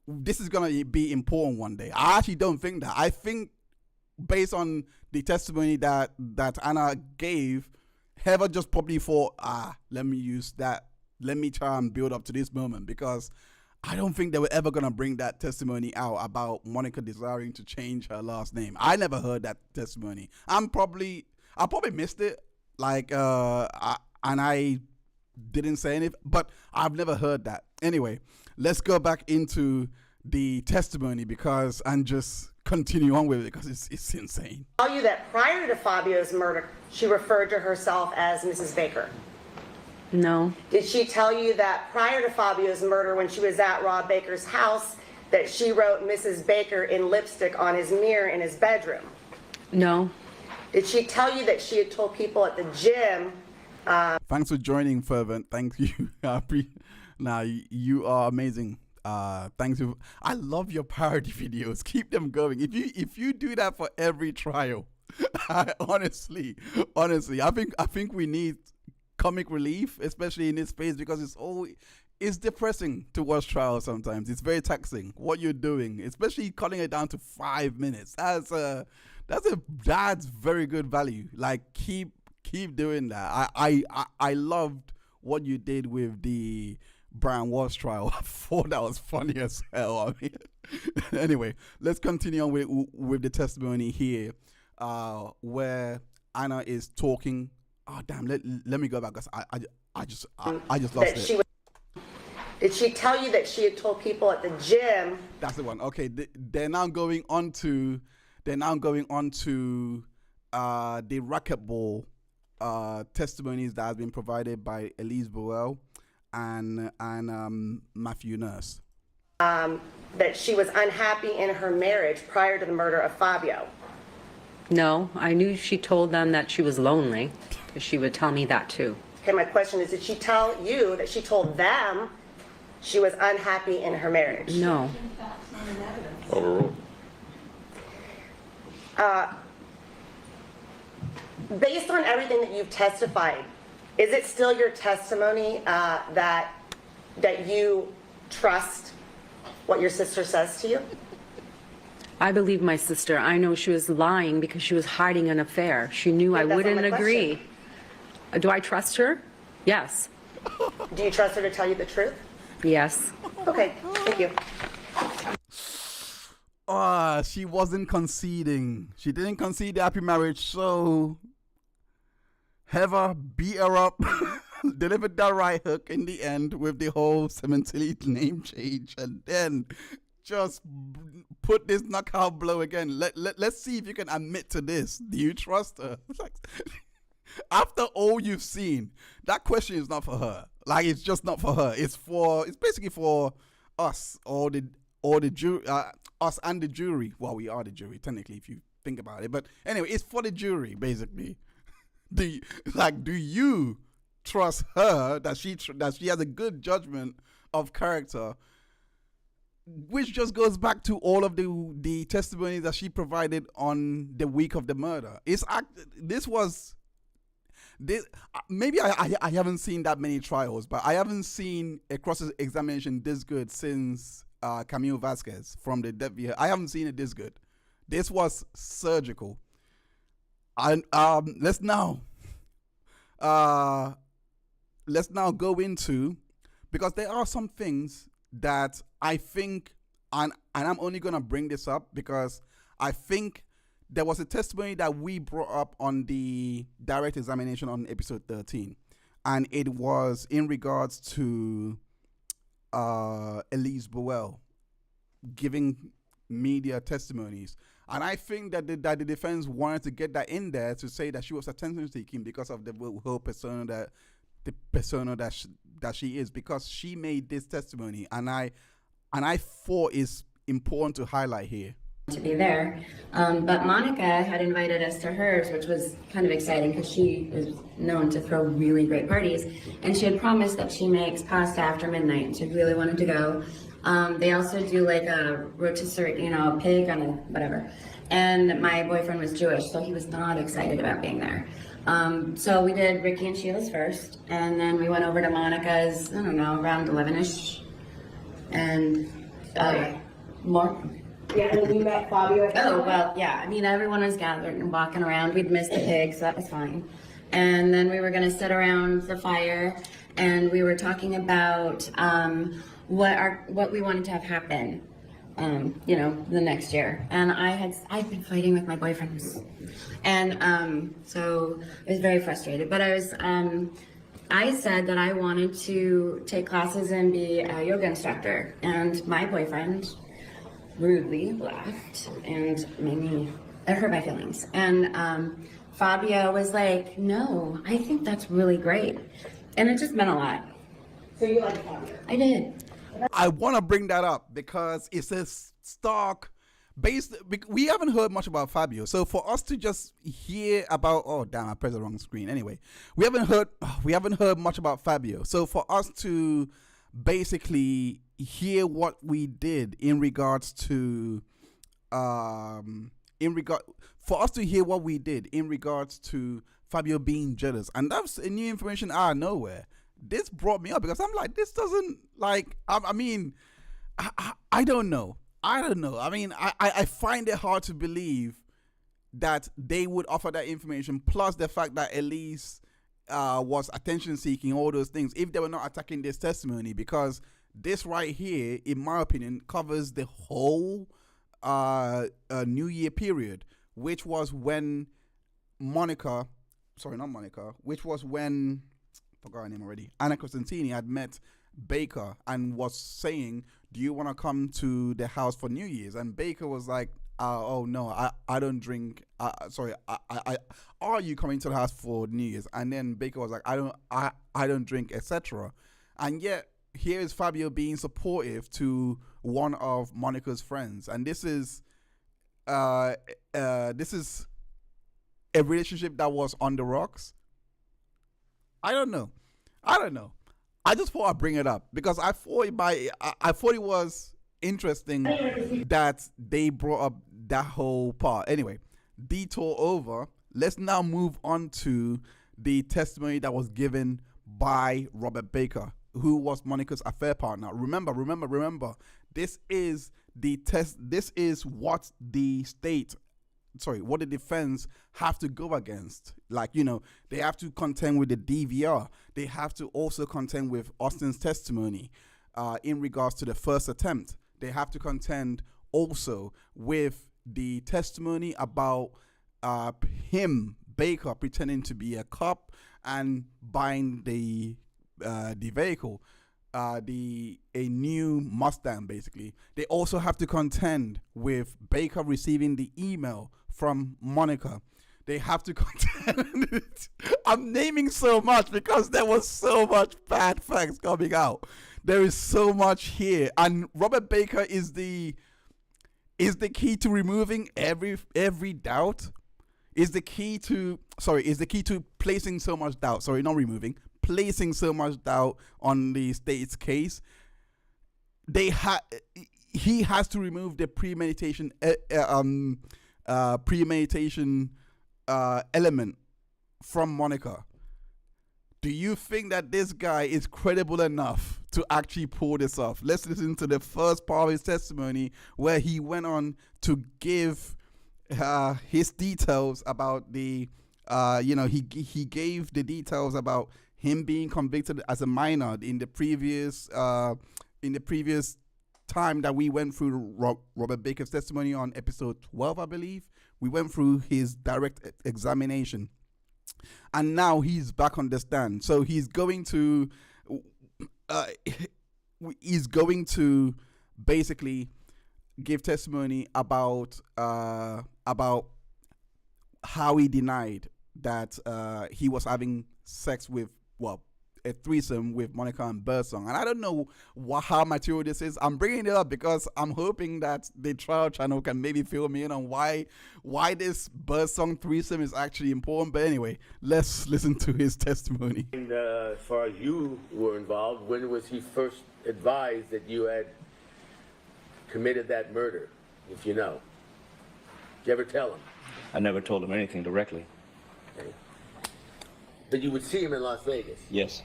this is gonna be important one day. I actually don't think that. I think based on the testimony that Anna gave, Heather just probably thought, let me use that. Let me try and build up to this moment, because I don't think they were ever going to bring that testimony out about Monica desiring to change her last name. I never heard that testimony. I probably missed it. And I didn't say anything, but I've never heard that. Anyway, let's go back into the testimony and just continue on with it, because it's insane. Tell you that prior to Fabio's murder, she referred to herself as Mrs. Baker. No. Did she tell you that prior to Fabio's murder, when she was at Rob Baker's house, that she wrote Mrs. Baker in lipstick on his mirror in his bedroom? No. Did she tell you that she had told people at the gym? Thanks for joining, Fervent. Thank you. Now, you are amazing. Thanks you. I love your parody videos. Keep them going. If you do that for every trial, honestly, I think we need comic relief, especially in this space, because it's depressing to watch trials sometimes. It's very taxing what you're doing, especially cutting it down to 5 minutes. That's very good value. Like, keep doing that. I loved what you did with the Brian Walsh trial. I thought that was funny as hell. I mean, anyway, let's continue on with the testimony here, where Anna is talking. Oh damn! Let me go back, because I just lost it. Did she tell you that she had told people at the gym? That's the one. Okay, they're now going on to the racquetball testimonies that has been provided by Elise Burrell and Matthew Nurse. That she was unhappy in her marriage prior to the murder of Fabio. No, I knew she told them that she was lonely. She would tell me that too. Okay, my question is, did she tell you that she told them she was unhappy in her marriage? No. Overruled. Based on everything that you've testified, is it still your testimony that you trust what your sister says to you? I believe my sister. I know she was lying because she was hiding an affair. She knew I that's not wouldn't my agree. question. Do I trust her? Yes. Do you trust her to tell you the truth? Yes. Okay, thank you. She wasn't conceding. She didn't concede the happy marriage, so Heather beat her up, delivered that right hook in the end with the whole Sementilli name change, and then just put this knockout blow again. Let's see if you can admit to this. Do you trust her? After all you've seen, that question is not for her. Like, it's just not for her. It's basically for us, or the jury, us and the jury. Well, we are the jury technically, if you think about it. But anyway, it's for the jury basically. Do you trust her that she has a good judgment of character? Which just goes back to all of the testimonies that she provided on the week of the murder. Maybe I haven't seen that many trials, but I haven't seen a cross-examination this good since Camille Vasquez from the Death Via. I haven't seen it this good. This was surgical. And let's now go into, because there are some things that I think, and I'm only going to bring this up because I think there was a testimony that we brought up on the direct examination on episode 13, and it was in regards to Elise Burrell giving media testimonies. And I think that the defense wanted to get that in there to say that she was attention seeking because of the whole persona that she is, because she made this testimony, and I thought is important to highlight here. To be there. But Monica had invited us to hers, which was kind of exciting because she is known to throw really great parties. And she had promised that she makes pasta after midnight, and she really wanted to go. They also do like a rotisserie, a pig on a whatever. And my boyfriend was Jewish, so he was not excited about being there. So we did Ricky and Sheila's first, and then we went over to Monica's, I don't know, around 11-ish. And more. Yeah, and then you met Fabio. Oh, well, yeah. I mean, everyone was gathered and walking around. We'd missed the pig, so that was fine. And then we were going to sit around the fire, and we were talking about what we wanted to have happen, the next year. And I'd been fighting with my boyfriend, and so I was very frustrated. But I said that I wanted to take classes and be a yoga instructor, and my boyfriend rudely laughed and it hurt my feelings. And Fabio was like, no, I think that's really great. And it just meant a lot. So you like Fabio? I did. I want to bring that up because it's a stark based. We haven't heard much about Fabio, so for us to just hear about, oh damn, I pressed the wrong screen. Anyway, we haven't heard much about Fabio. So for us to basically hear what we did for us to hear what we did in regards to Fabio being jealous, and that's a new information out of nowhere. This brought me up because I'm like, this doesn't like. I don't know. I mean, I find it hard to believe that they would offer that information. Plus the fact that Elise was attention seeking, all those things. If they were not attacking this testimony, because this right here, in my opinion, covers the whole New Year period, which was when Anna Crescentini had met Baker and was saying, do you want to come to the house for New Year's? And Baker was like, oh no, I don't drink. Are you coming to the house for New Year's? And then Baker was like, I don't drink, etc. And yet here is Fabio being supportive to one of Monica's friends, and this is a relationship that was on the rocks. I don't know. I just thought I'd bring it up because I thought it was interesting that they brought up that whole part. Anyway, detour over. Let's now move on to the testimony that was given by Robert Baker, who was Monica's affair partner. Remember. This is the test. This is what the defense have to go against. Like, they have to contend with the DVR. They have to also contend with Austin's testimony in regards to the first attempt. They have to contend also with the testimony about Baker, pretending to be a cop and buying the vehicle, a new Mustang, basically. They also have to contend with Baker receiving the email from Monica. They have to contend. I'm naming so much because there was so much bad facts coming out. There is so much here, and Robert Baker is the key to removing every doubt. Is the key to placing so much doubt. Sorry, not removing. Placing so much doubt on the state's case. He has to remove the premeditation element from Monica. Do you think that this guy is credible enough to actually pull this off? Let's listen to the first part of his testimony where he went on to give his details about the he gave the details about him being convicted as a minor in the previous time that we went through Robert Baker's testimony on episode 12, I believe. We went through his direct examination, and now he's back on the stand. So he's going to basically give testimony about how he denied that he was having sex with, a threesome with Monica and Birdsong. And I don't know how material this is. I'm bringing it up because I'm hoping that the trial channel can maybe fill me in on why this Birdsong threesome is actually important. But anyway, let's listen to his testimony. And as far as you were involved, when was he first advised that you had committed that murder, if you know? Did you ever tell him? I never told him anything directly. Okay. But you would see him in Las Vegas? Yes.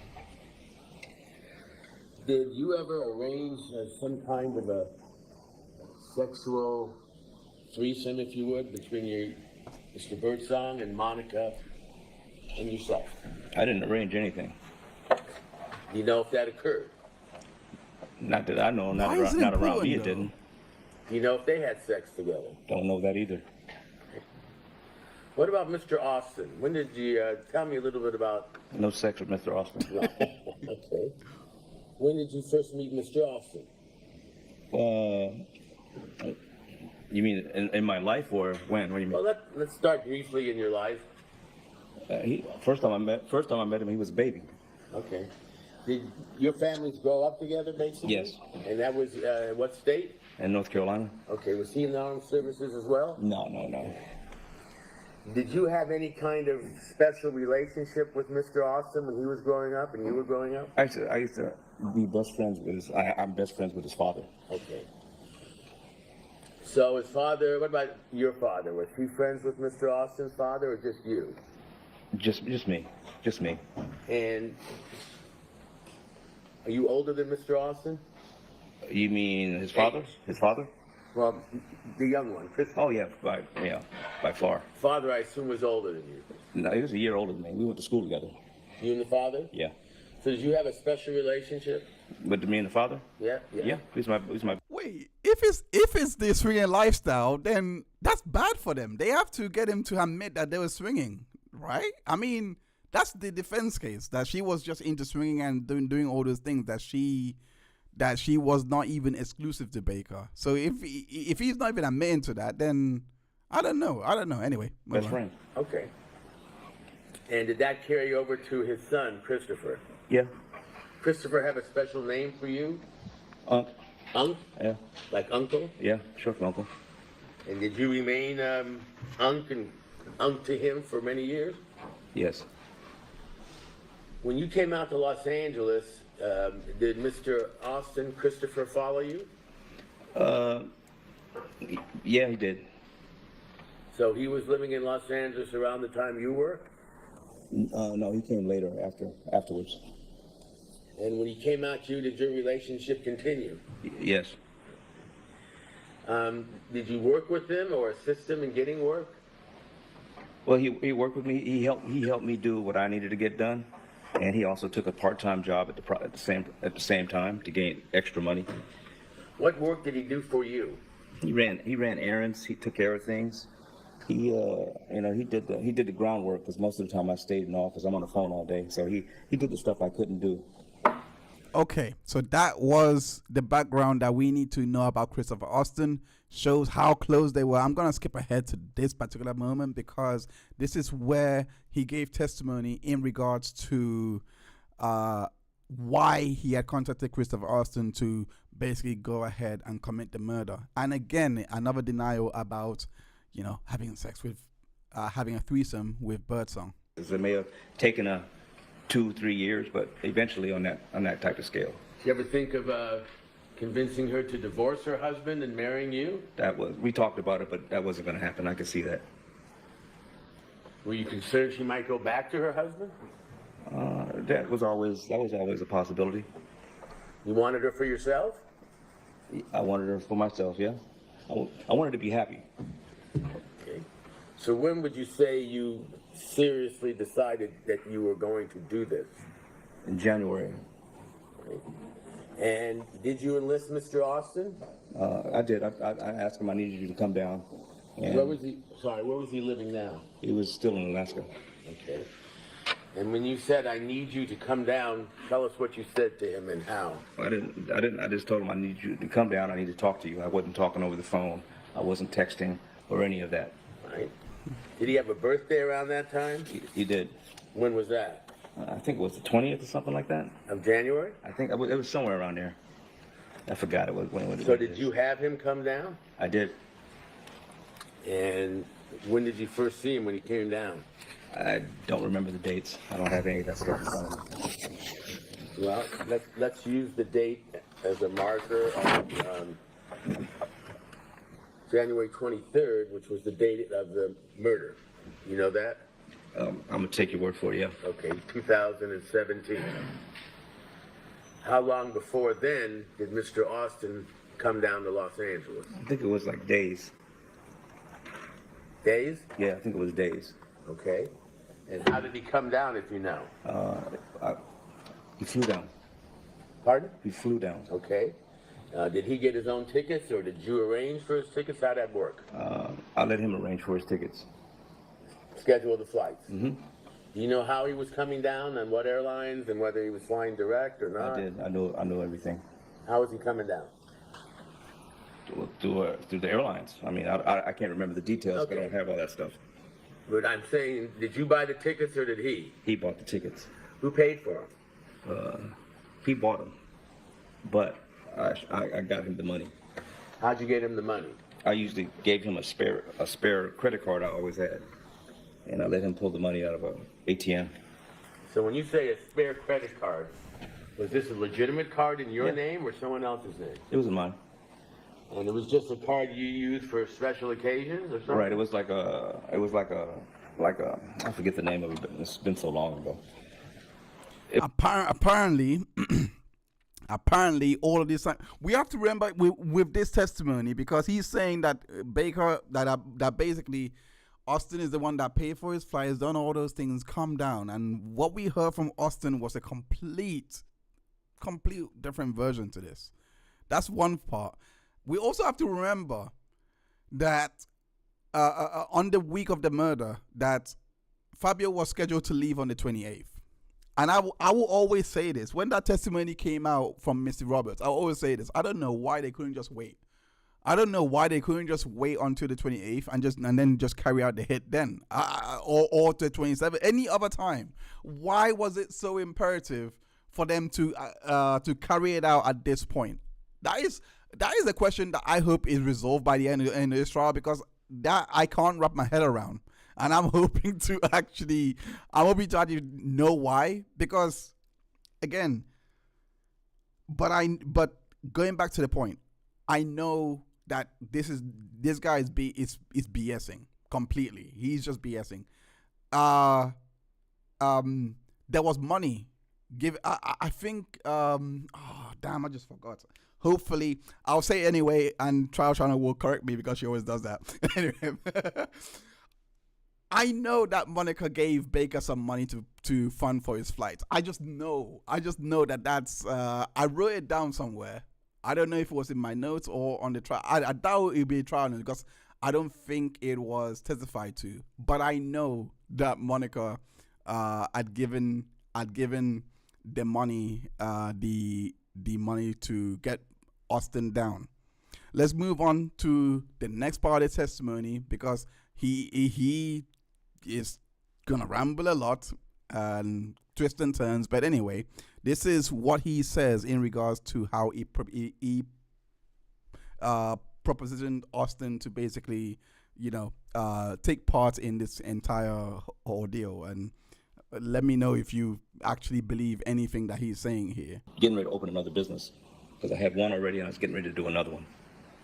Did you ever arrange some kind of a sexual threesome, if you would, between Mr. Birdsong and Monica and yourself? I didn't arrange anything. Do you know if that occurred? Not that I know, not Why is it around important, me, it though? didn't. Do you know if they had sex together? Don't know that either. What about Mr. Austin? When did you tell me a little bit about? No sex with Mr. Austin. Okay. When did you first meet Mr. Austin? You mean in my life or when? What do you mean? Well, let's start briefly in your life. First time I met him, he was a baby. Okay. Did your families grow up together, basically? Yes. And that was what state? In North Carolina? Okay. Was he in the armed services as well? No. Did you have any kind of special relationship with Mr. Austin when he was growing up and you were growing up? I used to be best friends with I'm best friends with his father. Okay. So his father, what about your father? Was he friends with Mr. Austin's father or just you? Just me. And are you older than Mr. Austin? You mean his father? His father? Well, the young one, Christopher. Oh yeah, by far. Father, I assume, was older than you. No, he was a year older than me. We went to school together. You and the father? Yeah. So did you have a special relationship? With me and the father? Yeah. Yeah. He's my. Wait, if it's the swinging lifestyle, then that's bad for them. They have to get him to admit that they were swinging, right? I mean, that's the defense case, that she was just into swinging and doing all those things, that she was not even exclusive to Baker. So if he's not even admitting to that, then I don't know. Anyway, Best friend. Okay. And did that carry over to his son, Christopher? Yeah. Christopher have a special name for you? Unc. Unc? Yeah. Like uncle? Yeah, short for uncle. And did you remain Unc and Unc to him for many years? Yes. When you came out to Los Angeles, did Mr. Austin, Christopher, follow you? Yeah, he did. So he was living in Los Angeles around the time you were? No, he came later, afterwards. And when he came out to you, did your relationship continue? Yes. Did you work with him or assist him in getting work? Well, he worked with me. He helped me do what I needed to get done, and he also took a part-time job at the same time to gain extra money. What work did he do for you? He ran errands. He took care of things. He did the groundwork, because most of the time I stayed in the office. I'm on the phone all day, so he did the stuff I couldn't do. Okay, so that was the background that we need to know about Christopher Austin. Shows how close they were. I'm going to skip ahead to this particular moment because this is where he gave testimony in regards to why he had contacted Christopher Austin to basically go ahead and commit the murder. And again, another denial about, having sex with, having a threesome with Birdsong. It may have taken 2-3 years, but eventually on that type of scale. Did you ever think of convincing her to divorce her husband and marrying you? We talked about it, but that wasn't going to happen. I could see that. Were you concerned she might go back to her husband? That was always a possibility. You wanted her for yourself? I wanted her for myself, yeah. I wanted to be happy. Okay. So when would you say you seriously decided that you were going to do this? In January. Okay. And did you enlist Mr. Austin? I did. I asked him, I needed you to come down. And where was he living now? He was still in Alaska. Okay. And when you said, I need you to come down, tell us what you said to him and how. I didn't. I just told him, I need you to come down. I need to talk to you. I wasn't talking over the phone. I wasn't texting or any of that. Right. Did he have a birthday around that time? He did. When was that? I think it was the 20th or something like that. Of January? I think it was somewhere around there. I forgot it was when. So did you have him come down? I did. And when did you first see him when he came down? I don't remember the dates. I don't have any of that stuff in front of me. Well, let's use the date as a marker of January 23rd, which was the date of the murder. You know that? I'm gonna take your word for it, yeah. Okay, 2017. How long before then did Mr. Austin come down to Los Angeles? I think it was like days. Days? Yeah, I think it was days. Okay. And how did he come down, if you know? He flew down. Pardon? He flew down. Okay. Did he get his own tickets, or did you arrange for his tickets? How'd that work? I let him arrange for his tickets. Schedule the flights? Mm-hmm. Do you know how he was coming down, on what airlines, and whether he was flying direct or not? I did. I know everything. How was he coming down? Through the airlines. I mean, I can't remember the details, Okay. but I don't have all that stuff. But I'm saying, did you buy the tickets, or did he? He bought the tickets. Who paid for them? He bought them, but I got him the money. How'd you get him the money? I usually gave him a spare credit card I always had, and I let him pull the money out of an ATM. So when you say a spare credit card, was this a legitimate card in your Yeah. name or someone else's name? It was mine. And it was just a card you used for special occasions or something? Right. It was like a. I forget the name of it, but it's been so long ago. Apparently, all of this. We have to remember with this testimony, because he's saying that Baker that basically Austin is the one that paid for his flights, done all those things, calm down. And what we heard from Austin was a complete different version to this. That's one part. We also have to remember that on the week of the murder, that Fabio was scheduled to leave on the 28th. And I will always say this. When that testimony came out from Mr. Roberts, I always say this. I don't know why they couldn't just wait. I don't know why they couldn't just wait until the 28th and then just carry out the hit then, or the 27th, any other time. Why was it so imperative for them to carry it out at this point? That is a question that I hope is resolved by the end of this trial, because that I can't wrap my head around, and I'm hoping to actually know why, because again, but going back to the point, I know that this guy is BSing completely. He's just BSing. There was money I think damn, I just forgot. Hopefully, I'll say it anyway, and Trial Channel will correct me because she always does that. Anyway, I know that Monica gave Baker some money to fund for his flight. I just know that that's. I wrote it down somewhere. I don't know if it was in my notes or on the trial. I doubt it'd be a trial note because I don't think it was testified to. But I know that Monica had given the money, the money to get Austin down. Let's move on to the next part of the testimony because he is gonna ramble a lot and twist and turns. But anyway, this is what he says in regards to how he propositioned Austin to basically, take part in this entire ordeal. And let me know if you actually believe anything that he's saying here. Getting ready to open another business because I had one already and I was getting ready to do another one.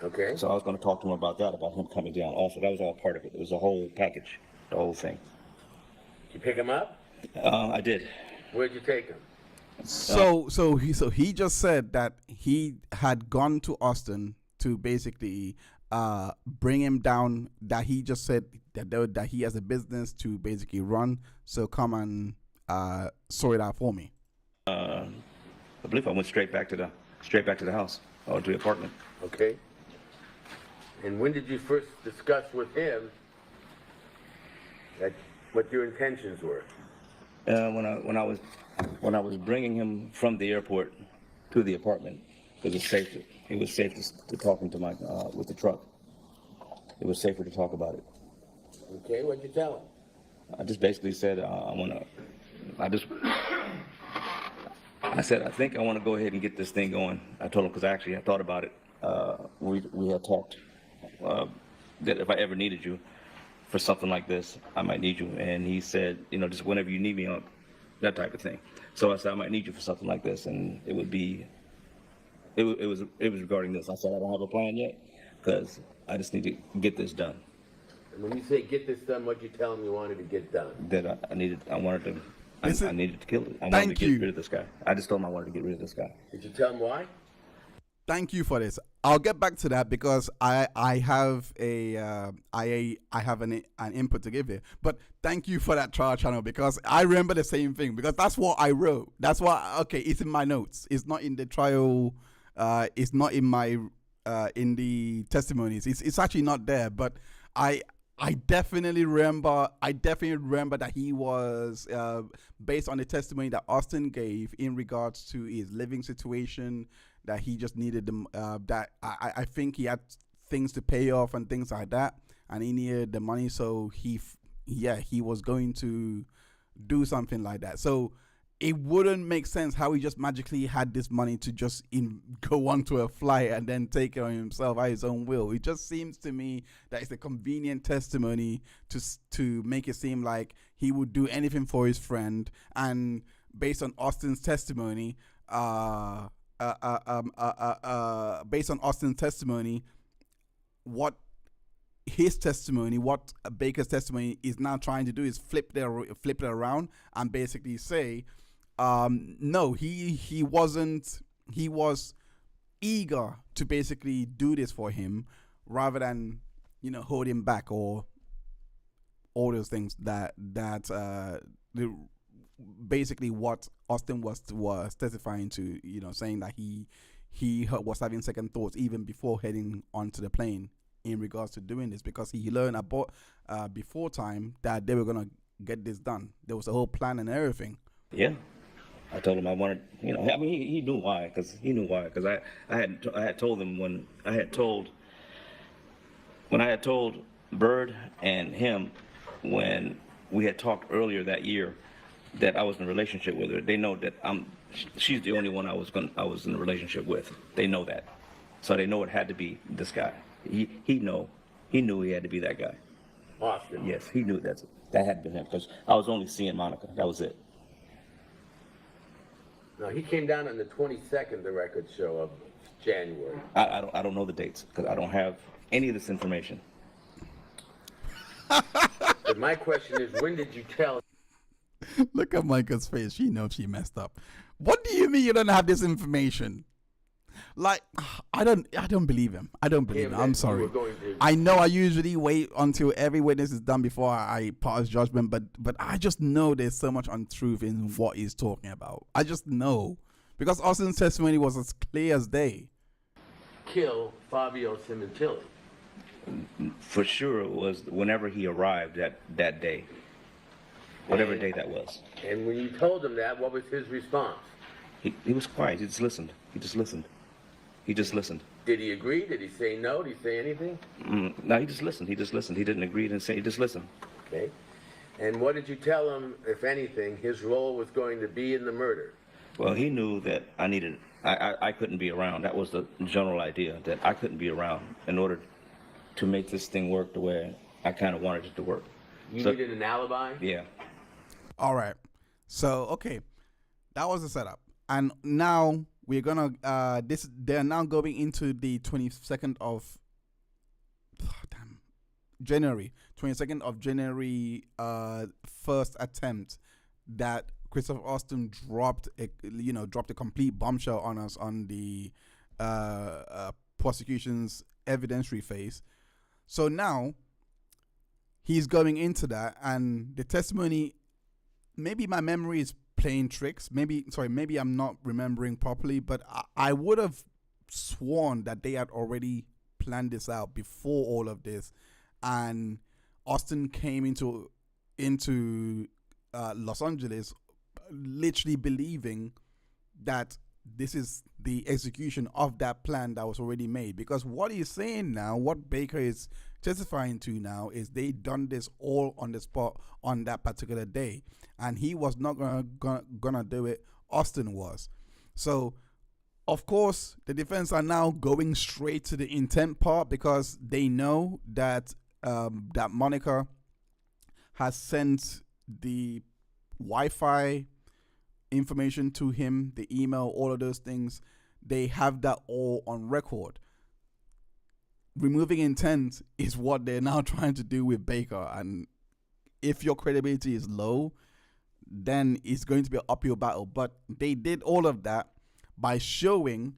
Okay. So I was going to talk to him about him coming down. Also, that was all part of it. It was a whole package, the whole thing. Did you pick him up? I did. Where'd you take him? So he just said that he had gone to Austin to basically bring him down. That he just said that he has a business to basically run. So come and sort it out for me. I believe I went straight back to the house or to the apartment. Okay. And when did you first discuss with him what your intentions were? When I was bringing him from the airport to the apartment, because it was safe to talk to my with the truck. It was safer to talk about it. Okay, what'd you tell him? I just basically said I want to I said, I think I want to go ahead and get this thing going. I told him, because actually I thought about it. We had talked that if I ever needed you for something like this, I might need you. And he said, just whenever you need me on that type of thing. So I said, I might need you for something like this. And it would be, it was regarding this. I said, I don't have a plan yet because I just need to get this done. And when you say get this done, what you tell him you wanted to get done? That I needed to kill it. I wanted to Thank get you. rid of this guy. I just told him I wanted to get rid of this guy. Did you tell him why? Thank you for this. I'll get back to that because I have an input to give here. But thank you for that trial channel because I remember the same thing because that's what I wrote. That's why it's in my notes. It's not in the trial. It's not in my in the testimonies. It's actually not there. But I definitely remember that he was based on the testimony that Austin gave in regards to his living situation, that he just needed them, that I think he had things to pay off and things like that, and he needed the money, so he was going to do something like that. So it wouldn't make sense how he just magically had this money to just go onto a flight and then take it on himself at his own will. It just seems to me that it's a convenient testimony to make it seem like he would do anything for his friend. And based on Austin's testimony, what Baker's testimony is now trying to do is flip it around and basically say, no, he wasn't. He was eager to basically do this for him, rather than hold him back or all those things basically what Austin was testifying to, saying that he was having second thoughts even before heading onto the plane in regards to doing this, because he learned about before time that they were gonna get this done. There was a whole plan and everything. Yeah, I told him I wanted. He knew why, because I had told him when I had told Bird and him when we had talked earlier that year that I was in a relationship with her. They know that she's the only one I was in a relationship with. They know that, so they know it had to be this guy. He knew he had to be that guy. Austin. Yes, he knew that had been him, because I was only seeing Monica. That was it. No, he came down on the 22nd, the records show, of January. I don't know the dates because I don't have any of this information. But my question is, when did you tell? Look at Micah's face. She knows she messed up. What do you mean you don't have this information? Like, I don't believe him. I don't believe him. I'm sorry. I know I usually wait until every witness is done before I pass judgment, but I just know there's so much untruth in what he's talking about. I just know, because Austin's testimony was as clear as day. Kill Fabio Sementilli. For sure, it was whenever he arrived that day, whatever day that was. And when you told him that, what was his response? He was quiet. He just listened. He just listened. Did he agree? Did he say no? Did he say anything? No, he just listened. He didn't agree. He didn't say. He just listened. Okay. And what did you tell him, if anything, his role was going to be in the murder? Well, he knew that I couldn't be around. That was the general idea, that I couldn't be around in order to make this thing work the way I kind of wanted it to work. You needed an alibi? Yeah. All right. So, okay. That was the setup. And now we're gonna they're now going into the 22nd of January. 22nd of January, first attempt that Christopher Austin dropped a complete bombshell on us on the prosecution's evidentiary phase. So now he's going into that, and the testimony, maybe my memory is playing tricks. Maybe I'm not remembering properly, but I would have sworn that they had already planned this out before all of this, and Austin came into Los Angeles literally believing that this is the execution of that plan that was already made. Because what he's saying now, what Baker is testifying to now, is they done this all on the spot on that particular day, and he was not gonna do it. Austin was. So of course the defense are now going straight to the intent part, because they know that that Monica has sent the Wi-Fi information to him, the email, all of those things. They have that all on record. Removing intent is what they're now trying to do with Baker, and if your credibility is low, then it's going to be an uphill battle. But they did all of that by showing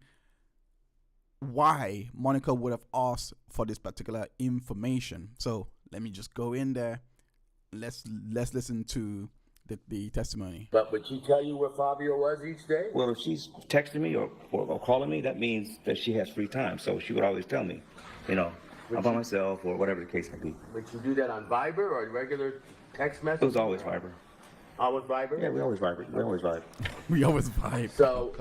why Monica would have asked for this particular information. So let me just go in there. Let's listen to the testimony. But would she tell you where Fabio was each day? Well, if she's texting me or calling me, that means that she has free time. So she would always tell me, I'm by myself or whatever the case may be. Would you do that on Viber or regular text message? It was always Viber. Always Viber? Yeah, we always Viber. We always Viber. We always vibe. So,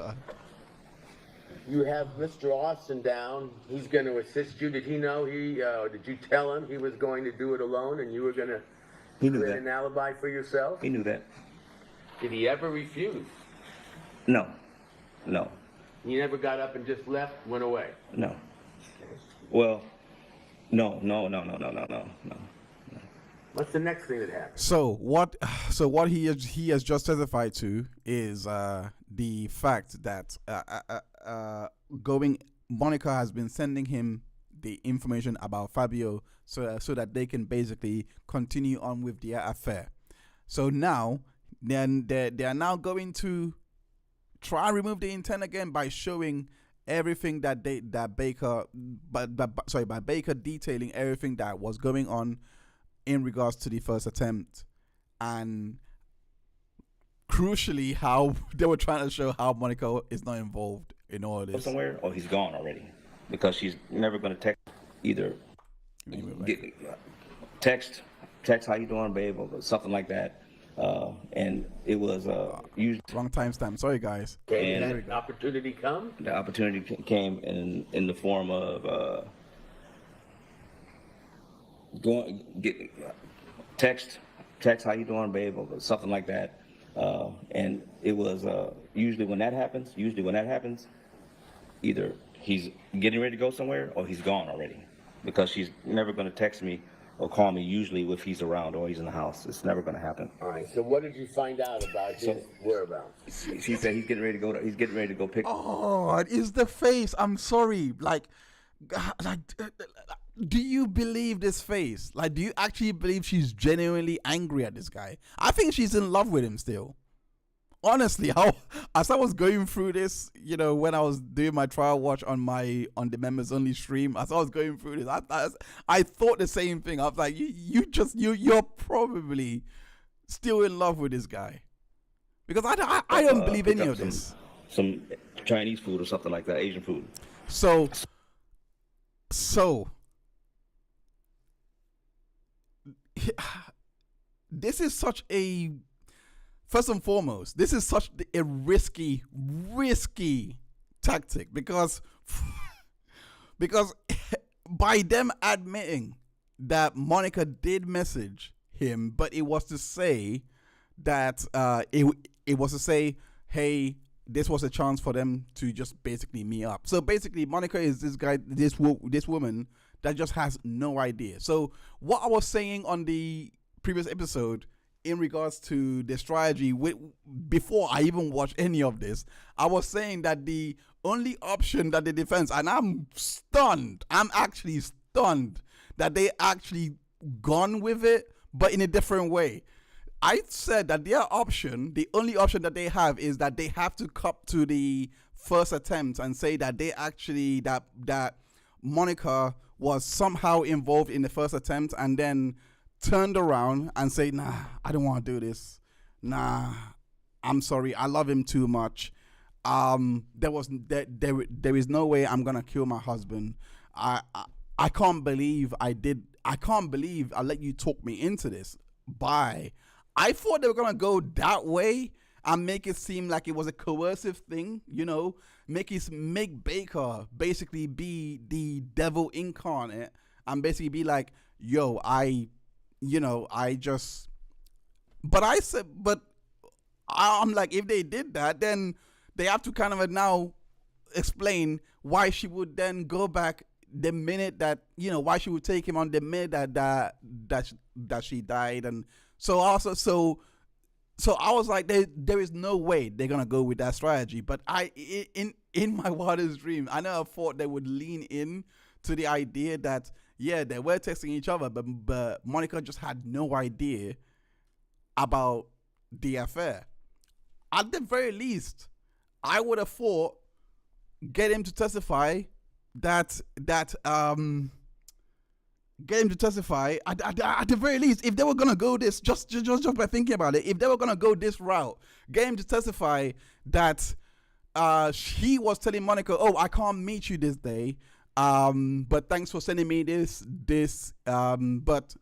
you have Mr. Austin down. He's going to assist you. Did he know did you tell him he was going to do it alone and you were going to create an alibi for yourself? He knew that. Did he ever refuse? No. You never got up and just left, went away? No. Well, no. What's the next thing that happened? So what he has just testified to is the fact that Monica has been sending him the information about Fabio so that they can basically continue on with their affair. So now then they are now going to try and remove the intent again by showing everything by Baker detailing everything that was going on in regards to the first attempt, and crucially how they were trying to show how Monica is not involved in all of this. Somewhere, or he's gone already, because she's never going to text either. Text how you doing, babe, or something like that. And it was usually wrong timestamp. Sorry, guys. And that opportunity come? The opportunity came in the form of text how you doing, babe, or something like that. And it was usually when that happens, either he's getting ready to go somewhere or he's gone already, because she's never going to text me or call me usually if he's around or he's in the house. It's never going to happen. All right. So what did you find out about his whereabouts? She said he's getting ready to go pick. Oh, it's the face. I'm sorry. Do you believe this face? Do you actually believe she's genuinely angry at this guy? I think she's in love with him still. Honestly, as I was going through this, when I was doing my trial watch on the members only stream, as I was going through this, I thought the same thing. I was like, you're probably still in love with this guy, because I don't believe any of this. Some Chinese food or something like that, Asian food. So this is such a, first and foremost, this is such a risky tactic, because by them admitting that Monica did message him, but it was to say that it was to say, hey, this was a chance for them to just basically meet up. So basically, Monica is this woman that just has no idea. So what I was saying on the previous episode in regards to the strategy, before I even watched any of this, I was saying that the only option that the defense, and I'm actually stunned that they actually gone with it, but in a different way. I said that the only option that they have is that they have to cop to the first attempt and say that they actually, that Monica was somehow involved in the first attempt, and then turned around and say, nah, I don't want to do this. Nah, I'm sorry. I love him too much. There is no way I'm going to kill my husband. I can't believe I let you talk me into this. Bye. I thought they were going to go that way, and make it seem like it was a coercive thing, you know, make Baker basically be the devil incarnate and basically be like, yo, I'm like, if they did that, then they have to kind of now explain why she would then go back the minute that, you know, why she would take him on the minute that she died. And so I was like, there is no way they're gonna go with that strategy. But in my wildest dream, I never thought they would lean in to the idea that, yeah, they were texting each other, but Monica just had no idea about the affair. At the very least, I would have thought get him to testify at the very least, if they were gonna go this, just by thinking about it, if they were gonna go this route, get him to testify that he was telling Monica, oh, I can't meet you this day, but thanks for sending me this, but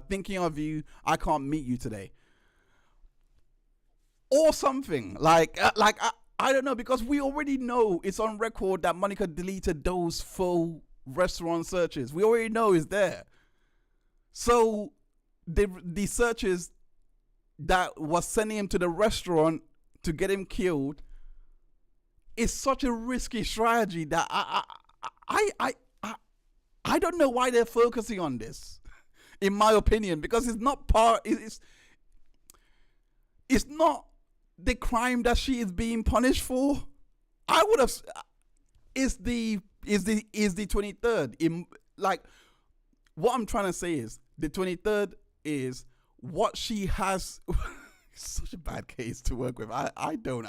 thinking of you, I can't meet you today, or something like I don't know, because we already know it's on record that Monica deleted those full restaurant searches. We already know it's there. So the searches that was sending him to the restaurant to get him killed is such a risky strategy that I don't know why they're focusing on this, in my opinion, because it's not it's not the crime that she is being punished for. I would have is the 23rd. In, like, what I'm trying to say is the 23rd is what she has. It's such a bad case to work with. I don't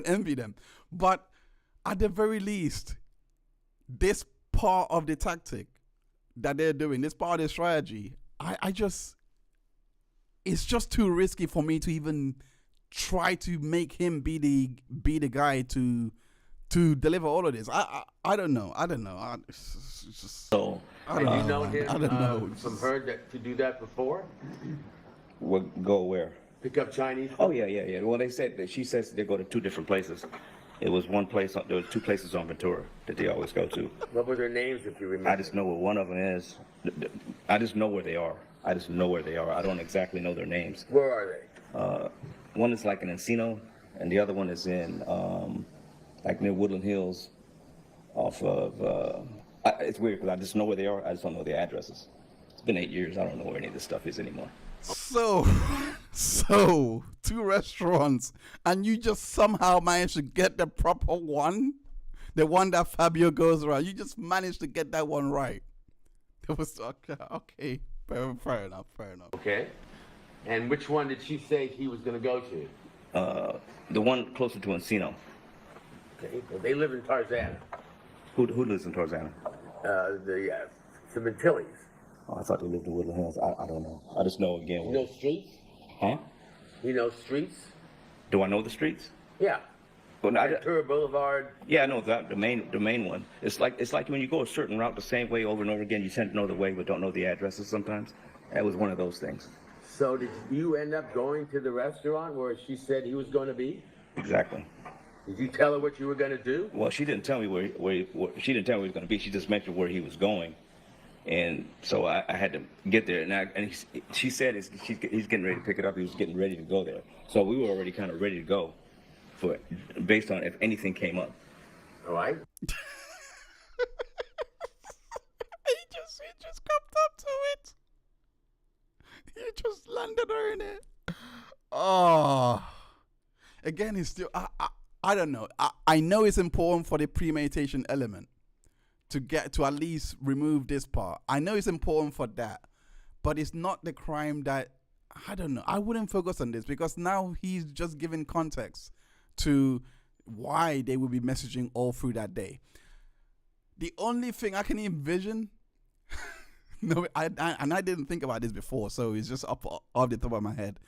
envy them, but at the very least, this part of the tactic that they're doing, this part of the strategy, it's just too risky for me to even try to make him be the guy to deliver all of this. I don't know. It's just, so, have you known him from her to do that before? Go where? Pick up Chinese? Oh, yeah. Well, they said that she says they go to two different places. It was one place, there were two places on Ventura that they always go to. What were their names, if you remember? I just know where one of them is. I just know where they are. I don't exactly know their names. Where are they? One is like in Encino, and the other one is in like near Woodland Hills, off of. It's weird because I just know where they are. I just don't know their addresses. It's been 8 years. I don't know where any of this stuff is anymore. So 2 restaurants, and you just somehow managed to get the proper one, the one that Fabio goes around. You just managed to get that one right. It was okay. Fair enough. Okay. And which one did she say he was going to go to? The one closer to Encino. Okay. Well, they live in Tarzana. Who lives in Tarzana? The Sementillis. Oh, I thought they lived in Woodland Hills. I don't know. I just know again. You know streets? Huh? You know streets? Do I know the streets? Yeah. Well, Ventura Boulevard. Yeah, I know that the main one. It's like when you go a certain route the same way over and over again. You tend to know the way, but don't know the addresses sometimes. That was one of those things. So did you end up going to the restaurant where she said he was going to be? Exactly. Did you tell her what you were going to do? She didn't tell me where she didn't tell me where he was going to be. She just mentioned where he was going, and so I had to get there. And she said he's getting ready to pick it up. He was getting ready to go there. So we were already kind of ready to go, based on if anything came up. All right. He just come up to it. He just landed her in it. Oh, again, it's still. I don't know. I know it's important for the premeditation element to get to at least remove this part. I know it's important for that, but it's not the crime that, I don't know. I wouldn't focus on this because now he's just giving context to why they will be messaging all through that day. The only thing I can envision, I didn't think about this before, so it's just up off the top of my head.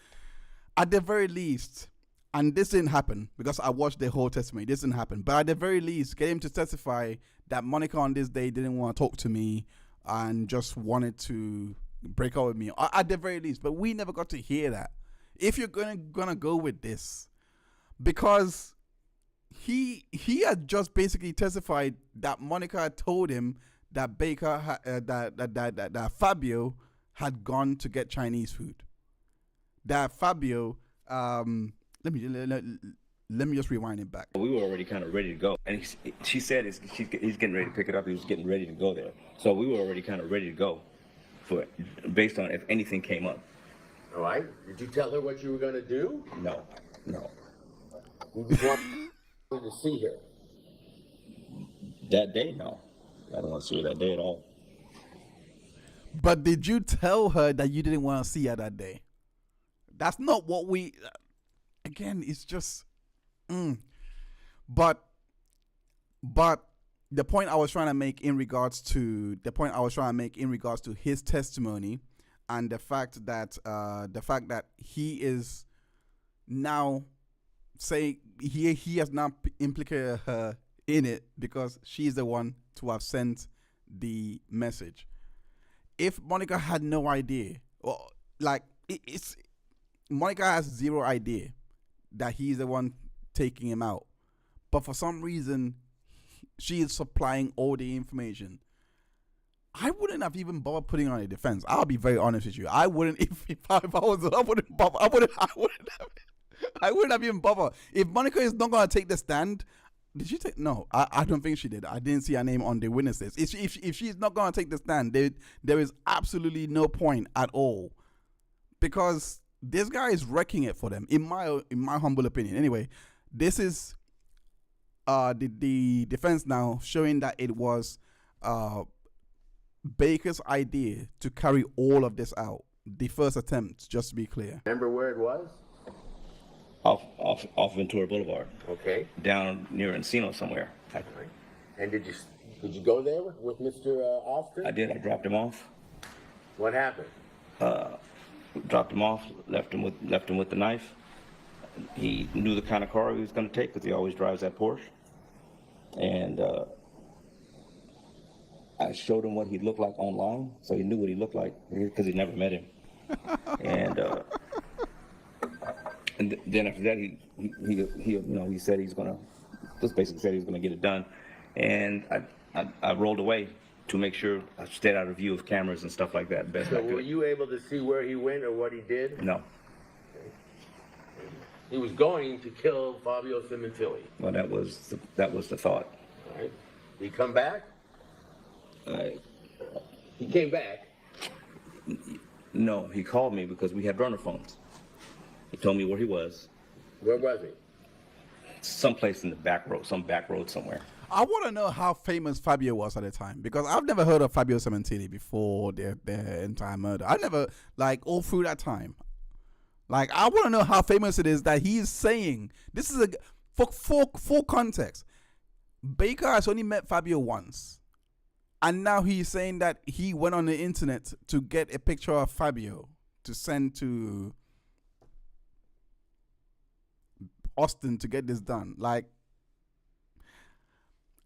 At the very least, and this didn't happen because I watched the whole testimony. This didn't happen. But at the very least, get him to testify that Monica on this day didn't want to talk to me and just wanted to break up with me. At the very least. But we never got to hear that. if you're gonna go with this, because he had just basically testified that Monica had told him that Baker that Fabio had gone to get Chinese food. That Fabio, let me just rewind it back. We were already kind of ready to go, and she said he's getting ready to pick it up. He was getting ready to go there, so we were already kind of ready to go based on if anything came up. All right. Did you tell her what you were going to do? No. You just wanted to see her. That day, no. I don't want to see her that day at all. But did you tell her that you didn't want to see her that day? That's not what we. Again, it's just. But the point I was trying to make in regards to his testimony, and the fact that he is now say he has now implicated her in it because she's the one to have sent the message. If Monica had no idea, or like it's Monica has zero idea that he's the one taking him out, but for some reason she is supplying all the information. I wouldn't have even bothered putting on a defense. I'll be very honest with you. I wouldn't if I was. I wouldn't bother. I wouldn't have even bothered. If Monica is not going to take the stand, did she take? No, I don't think she did. I didn't see her name on the witness list. If she's not going to take the stand, there is absolutely no point at all, because this guy is wrecking it for them. In my humble opinion, anyway. This is the defense now showing that it was Baker's idea to carry all of this out. The first attempt, just to be clear. Remember where it was? Off Ventura Boulevard. Okay. Down near Encino somewhere. And did you go there with Mr. Austin? I did. I dropped him off. What happened? Dropped him off. Left him with the knife. He knew the kind of car he was going to take because he always drives that Porsche. And I showed him what he looked like online, so he knew what he looked like because he never met him. And then after that, he said he's gonna, just basically said he was gonna get it done, and I rolled away to make sure I stayed out of view of cameras and stuff like that. Best I could. Were you able to see where he went or what he did? No. Okay. He was going to kill Fabio Sementilli. Well, that was the thought. All right. Did he come back? He came back. No, he called me because we had burner phones. He told me where he was. Where was he? Someplace in the back road, some back road somewhere. I want to know how famous Fabio was at the time, because I've never heard of Fabio Sementilli before their entire murder. I never, like, all through that time. Like, I want to know how famous it is that he's saying, this is for context. Baker has only met Fabio once. And now he's saying that he went on the internet to get a picture of Fabio to send to Austin to get this done. Like,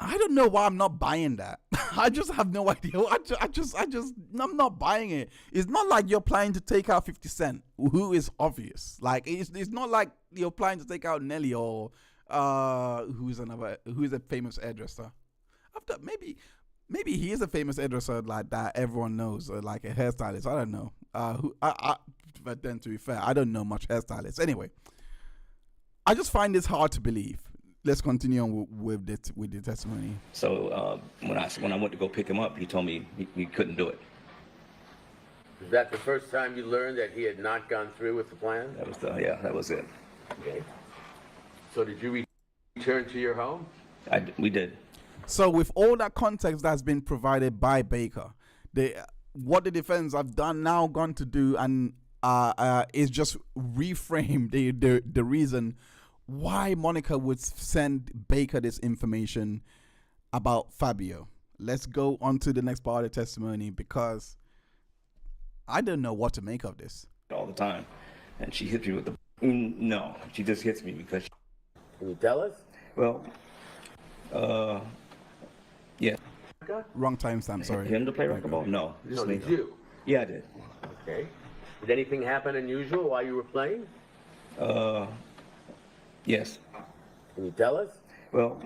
I don't know why I'm not buying that. I just have no idea. I'm not buying it. It's not like you're planning to take out 50 Cent, who is obvious. Like, it's not like you're planning to take out Nelly or who's a famous hairdresser. After maybe he is a famous hairdresser like that everyone knows, or like a hairstylist. I don't know. But then to be fair, I don't know much hairstylists. Anyway, I just find this hard to believe. Let's continue on with the testimony. So when I went to go pick him up, he told me he couldn't do it. Is that the first time you learned that he had not gone through with the plan? That was it. Okay. So did you return to your home? We did. So with all that context that's been provided by Baker, what the defense have gone to do and is just reframe the reason why Monica would send Baker this information about Fabio. Let's go on to the next part of the testimony, because I don't know what to make of this. All the time. And she hits me with the... No, she just hits me because... Can you tell us? Well, yeah. Wrong timestamp, sorry. Him to play racquetball? No. No, did you? Yeah, I did. Okay. Did anything happen unusual while you were playing? Yes. Can you tell us? Well,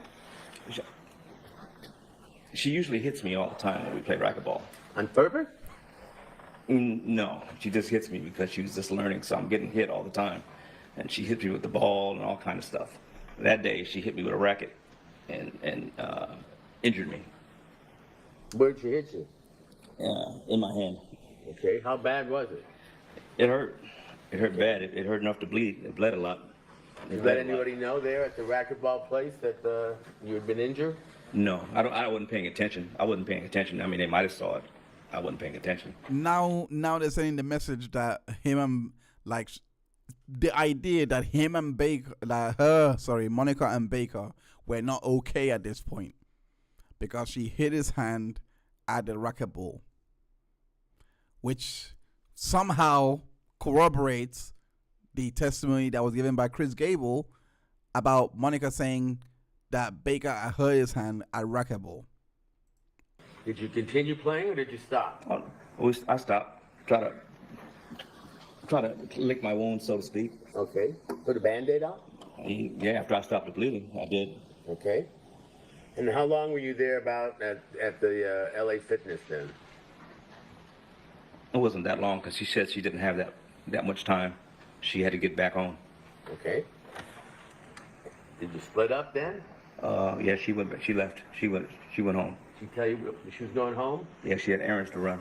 she usually hits me all the time when we play racquetball. On purpose? No, she just hits me because she was just learning, so I'm getting hit all the time. And she hits me with the ball and all kind of stuff. That day, she hit me with a racket and injured me. Where'd she hit you? In my hand. Okay, how bad was it? It hurt. It hurt bad. It hurt enough to bleed. It bled a lot. Did you let anybody know there at the racquetball place that you had been injured? No, I wasn't paying attention. I wasn't paying attention. I mean, they might have saw it. I wasn't paying attention. Now they're sending the message that him and like the idea that him and Baker, Monica and Baker were not okay at this point because she hit his hand at the racquetball, which somehow corroborates the testimony that was given by Chris Gable about Monica saying that Baker hurt his hand at racquetball. Did you continue playing or did you stop? I stopped. Try to lick my wound, so to speak. Okay. Put a Band-Aid on? Yeah, after I stopped the bleeding, I did. Okay. And how long were you there about at the LA Fitness then? It wasn't that long because she said she didn't have that much time. She had to get back home. Okay. Did you split up then? Yeah, she went. She left. She went home. Did she tell you she was going home? Yeah, she had errands to run.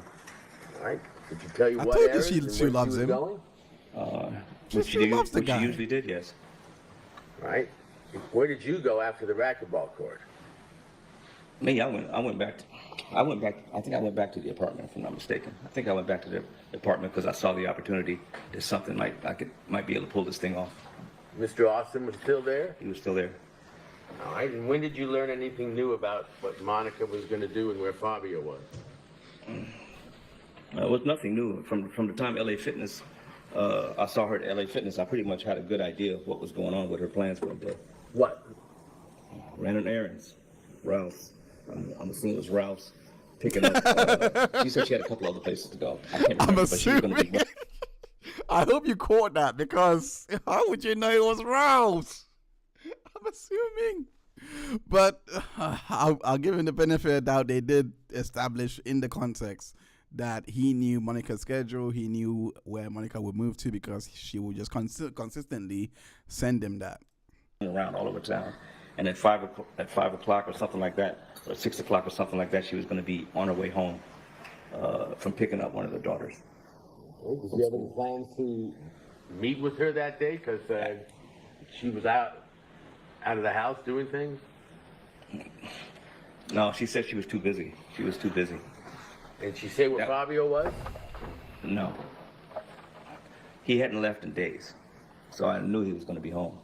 All right. Did she tell you I what told you errands she and where loves she was him. going? She loves the guy. She usually did, yes. All right. Where did you go after the racquetball court? Me, I went back. I think I went back to the apartment, if I'm not mistaken. I think I went back to the apartment because I saw the opportunity that something might be able to pull this thing off. Mr. Austin was still there? He was still there. All right. And when did you learn anything new about what Monica was going to do and where Fabio was? It was nothing new. From the time LA Fitness, I saw her at LA Fitness, I pretty much had a good idea of what was going on with her plans for the day. What? Ran on errands. Ralph's. I'm assuming it was Ralph's. Picking up. She said she had a couple other places to go. I can't remember, I'm but she was going to be. assuming. I hope you caught that because how would you know it was Ralph's? I'm assuming. But I'll give him the benefit of the doubt. They did establish in the context that he knew Monica's schedule. He knew where Monica would move to because she would just consistently send him that. Around all over town. And at 5 o'clock or something like that, or 6 o'clock or something like that, she was going to be on her way home from picking up one of her daughters. Did you have any plans to meet with her that day? Because she was out of the house doing things? No, she said she was too busy. She was too busy. Did she say where Fabio was? No. He hadn't left in days, so I knew he was going to be home.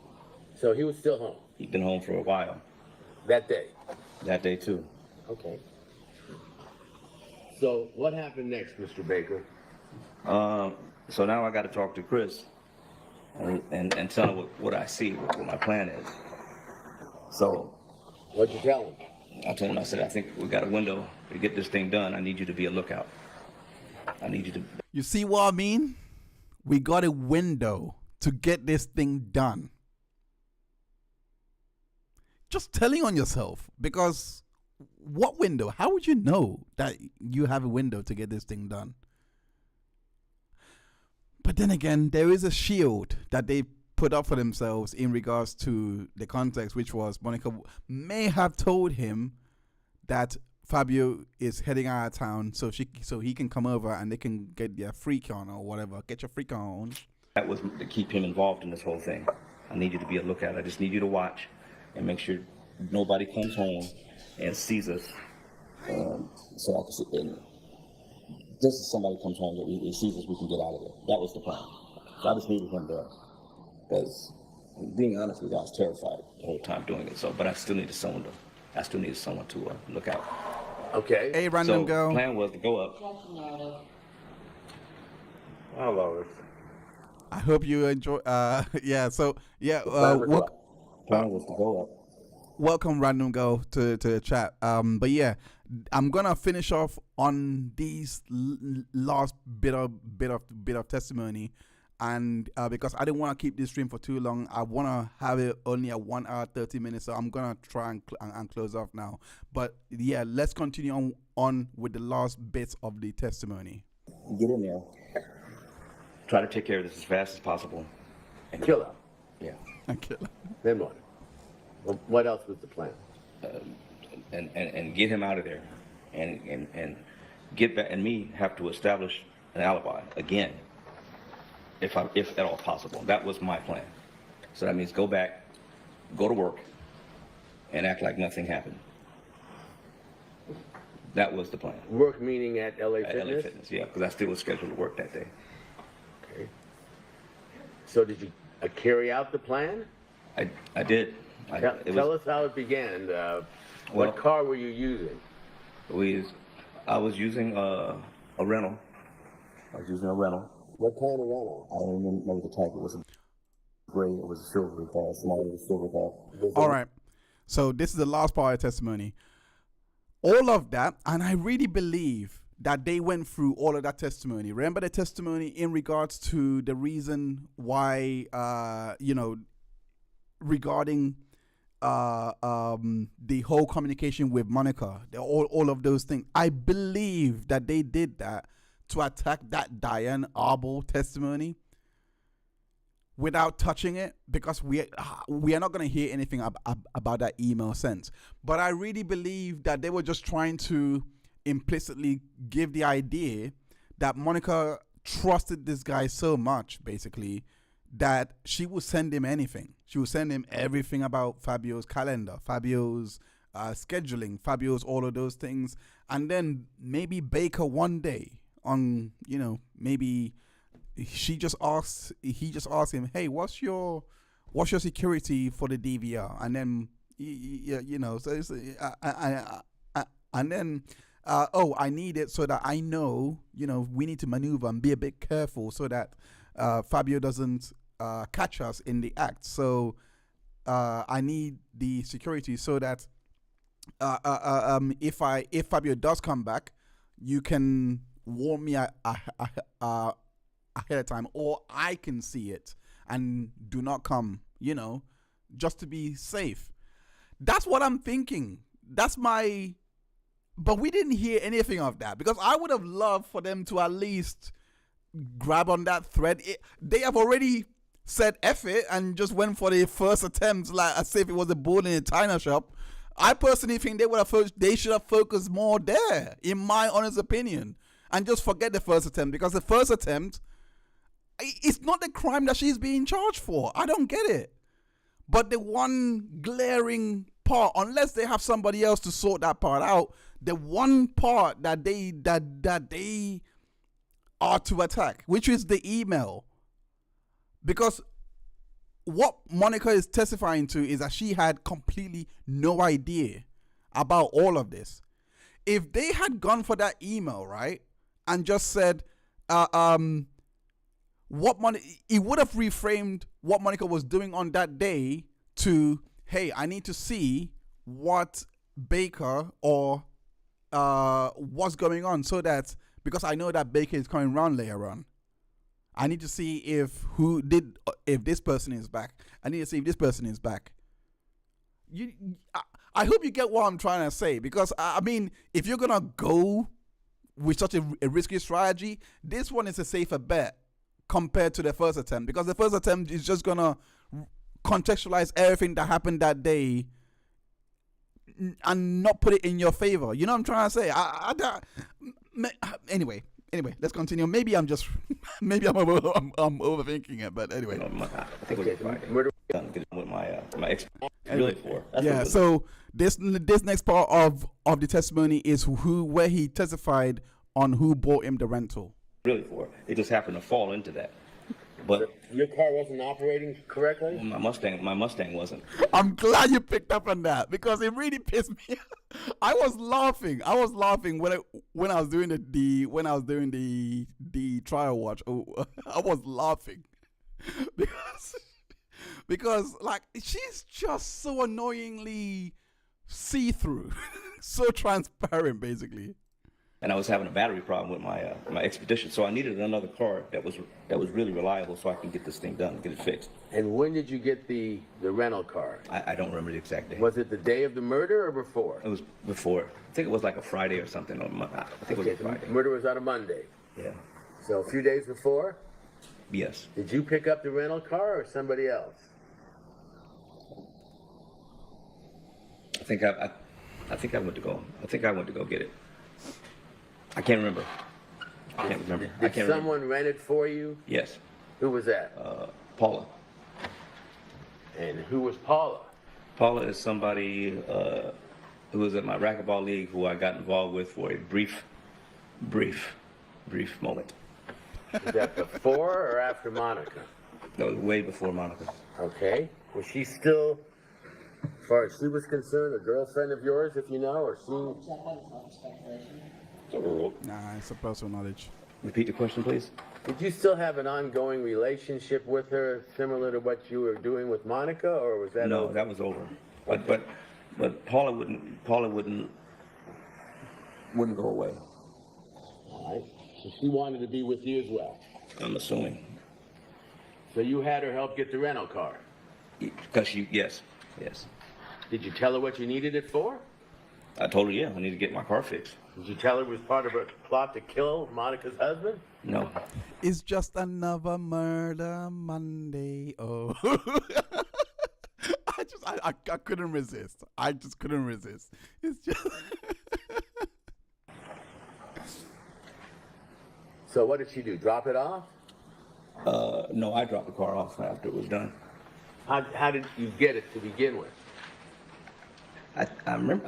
So he was still home? He'd been home for a while. That day? That day, too. Okay. So what happened next, Mr. Baker? So now I got to talk to Chris and tell him what I see, what my plan is. So What'd you tell him? I told him, I said, I think we got a window to get this thing done. I need you to be a lookout. I need you to... You see what I mean? We got a window to get this thing done. Just telling on yourself, because what window? How would you know that you have a window to get this thing done? But then again, there is a shield that they put up for themselves in regards to the context, which was Monica may have told him that Fabio is heading out of town, so he can come over and they can get their freak on or whatever. Get your freak on. That was to keep him involved in this whole thing. I need you to be a lookout. I just need you to watch and make sure nobody comes home and sees us. So I can sit in. Just as somebody comes home that he sees us, we can get out of there. That was the plan. So I just needed him there. Because, being honest with you, I was terrified the whole time doing it. So, but I still needed someone to look out. Okay. Hey, random girl. The plan was to go up. Hello. I hope you enjoy. Yeah. So yeah. Plan was to go up welcome random girl to the chat. But yeah, I'm gonna finish off on these last bit of testimony, and because I didn't want to keep this stream for too long, I want to have it only at 1 hour 30 minutes. So I'm gonna try and close off now. But yeah, let's continue on with the last bits of the testimony. Get in there. Try to take care of this as fast as possible. And kill her. Yeah. And kill her. Then what? What else was the plan? And get him out of there, and get back, and me have to establish an alibi again, if at all possible. That was my plan. So that means go back, go to work, and act like nothing happened. That was the plan. Work meaning at LA At Fitness? LA Fitness, yeah, because I still was scheduled to work that day. Okay. So did you carry out the plan? I did. Tell us how it began. What car were you using? I was using a rental. I was using a rental. What kind of rental? I don't even know the type. It was a gray. It was a silver car. Small silver car. All right. So this is the last part of the testimony. All of that, and I really believe that they went through all of that testimony. Remember the testimony in regards to the reason why, regarding the whole communication with Monica, all of those things. I believe that they did that to attack that Diane Arbor testimony without touching it, because we are not going to hear anything about that email sent. But I really believe that they were just trying to implicitly give the idea that Monica trusted this guy so much, basically, that she would send him anything. She would send him everything about Fabio's calendar, Fabio's scheduling, Fabio's all of those things. And then maybe Baker one day on, maybe he just asks him, hey, what's your security for the DVR? And then, so it's, and then, I need it so that I know, we need to maneuver and be a bit careful so that Fabio doesn't catch us in the act. So I need the security so that if Fabio does come back, you can warn me ahead of time, or I can see it and do not come, just to be safe. That's what I'm thinking. But we didn't hear anything of that, because I would have loved for them to at least grab on that thread. They have already said F it and just went for the first attempt, like as if it was a bull in a china shop. I personally think they should have focused more there, in my honest opinion, and just forget the first attempt, because the first attempt, it's not the crime that she's being charged for. I don't get it. But the one glaring part, unless they have somebody else to sort that part out, the one part that they are to attack, which is the email. Because what Monica is testifying to is that she had completely no idea about all of this. If they had gone for that email, right, and just said, it would have reframed what Monica was doing on that day to, hey, I need to see what Baker or what's going on, so that, because I know that Baker is coming around later on, I need to see if this person is back. I need to see if this person is back. I hope you get what I'm trying to say, because I mean, if you're gonna go with such a risky strategy, this one is a safer bet compared to the first attempt, because the first attempt is just gonna contextualize everything that happened that day and not put it in your favor. You know what I'm trying to say? Anyway, let's continue. Maybe I'm overthinking it, but anyway. I think we're done with my really for. Yeah. So this next part of the testimony is where he testified on who bought him the rental. Really for. It just happened to fall into that. But your car wasn't operating correctly? My Mustang wasn't. I'm glad you picked up on that, because it really pissed me off. I was laughing when I was doing the trial watch. I was laughing because like she's just so annoyingly see-through, so transparent, basically. And I was having a battery problem with my my Expedition, so I needed another car that was really reliable, so I can get this thing done, get it fixed. And when did you get the rental car? I don't remember the exact day. Was it the day of the murder or before? It was before. I think it was like a Friday or something. I think it was a Friday. The murder was on a Monday. Yeah. So a few days before? Yes. Did you pick up the rental car or somebody else? I think I went to go. I think I went to go get it. I can't remember. I can't remember. Did someone rent it for you? Yes. Who was that? Paula. And who was Paula? Paula is somebody who was at my racquetball league who I got involved with for a brief moment. Was that before or after Monica? No, way before Monica. Okay. Was she still, as far as she was concerned, a girlfriend of yours, if you know, or she? Nah, it's a personal knowledge. Repeat the question, please. Did you still have an ongoing relationship with her, similar to what you were doing with Monica, or was that? No, over? that was over. But Paula wouldn't go away. All right. So she wanted to be with you as well. I'm assuming. So you had her help get the rental car. Because yes. Did you tell her what you needed it for? I told her, yeah, I need to get my car fixed. Did you tell her it was part of a plot to kill Monica's husband? No. It's just another murder Monday. Oh. I couldn't resist. I just couldn't resist. It's just. So what did she do? Drop it off? No, I dropped the car off after it was done. How did you get it to begin with? I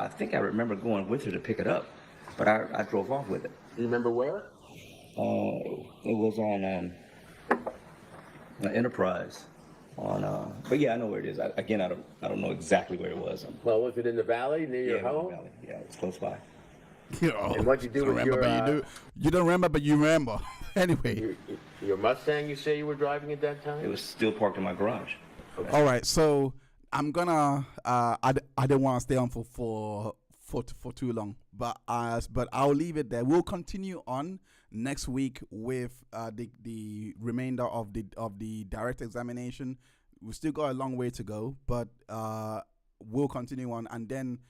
think I remember going with her to pick it up, but I drove off with it. Do you remember where? It was on Enterprise. But yeah, I know where it is. I don't know exactly where it was. Well, was it in the valley near your home? In the valley. Yeah, it's close by. And what'd you do with your? You don't remember, but you remember. Anyway. Your Mustang. You say you were driving at that time? It was still parked in my garage. Okay. All right, so I'm gonna. I didn't want to stay on for too long, but I'll leave it there. We'll continue on next week with the remainder of the direct examination. We still got a long way to go, but we'll continue on, and then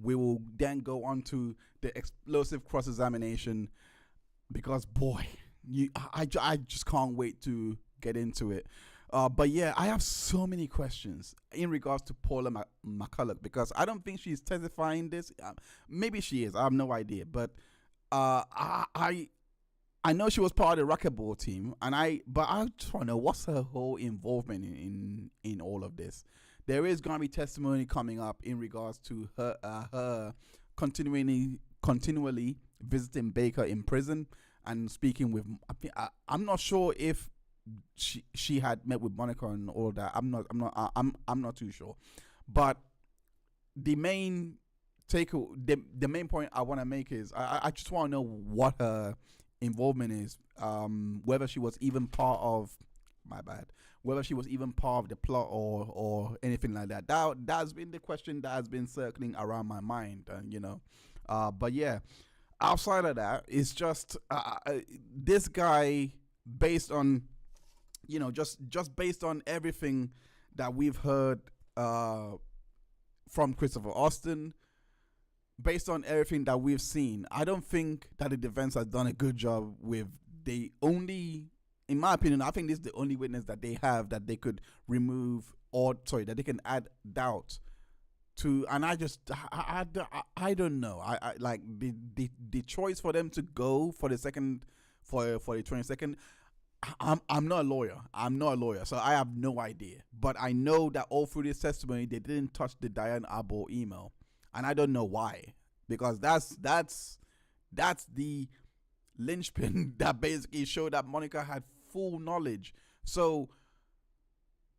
we will then go on to the explosive cross-examination, because boy, I just can't wait to get into it. But yeah, I have so many questions in regards to Paula McCulloch, because I don't think she's testifying this. Maybe she is. I have no idea. But I know she was part of the racquetball team, but I just want to know what's her whole involvement in all of this. There is going to be testimony coming up in regards to her continually visiting Baker in prison and speaking with. I'm not sure if she had met with Monica and all of that. I'm not too sure. But the main the main point I want to make is I just want to know what her involvement is. Whether she was even part of whether she was even part of the plot or anything like that. That's been the question that has been circling around my mind, but yeah, outside of that, it's just this guy, based on just based on everything that we've heard from Christopher Austin, based on everything that we've seen, I don't think that the defense has done a good job with in my opinion, I think this is the only witness that they have that they could that they can add doubt to. And I don't know. I like the choice for them to go for the 22nd. I'm not a lawyer, so I have no idea. But I know that all through this testimony, they didn't touch the Diane Arbor email, and I don't know why, because that's the linchpin that basically showed that Monica had full knowledge. So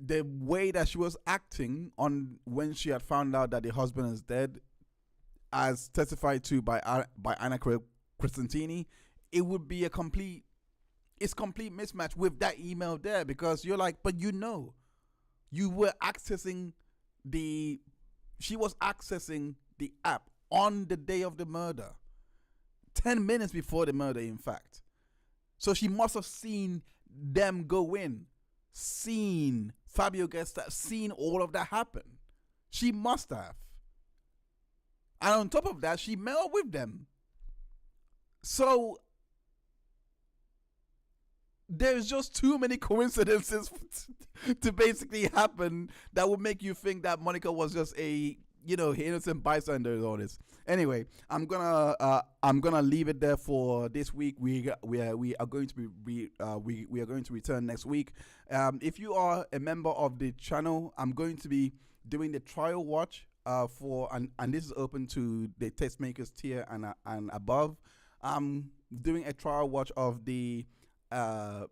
the way that she was acting on when she had found out that the husband is dead, as testified to by Anna Crescentini, it would be a complete mismatch with that email there, because you're like, but she was accessing the app on the day of the murder, 10 minutes before the murder, in fact. So she must have seen them go in, seen Fabio get stabbed, seen all of that happen. She must have. And on top of that, she met up with them. So there's just too many coincidences to basically happen that would make you think that Monica was just a, innocent bystander and all this. Anyway, I'm gonna leave it there for this week. We are going to be we are going to return next week. If you are a member of the channel, I'm going to be doing the trial watch for and this is open to the tastemakers tier and above. I'm doing a trial watch of the au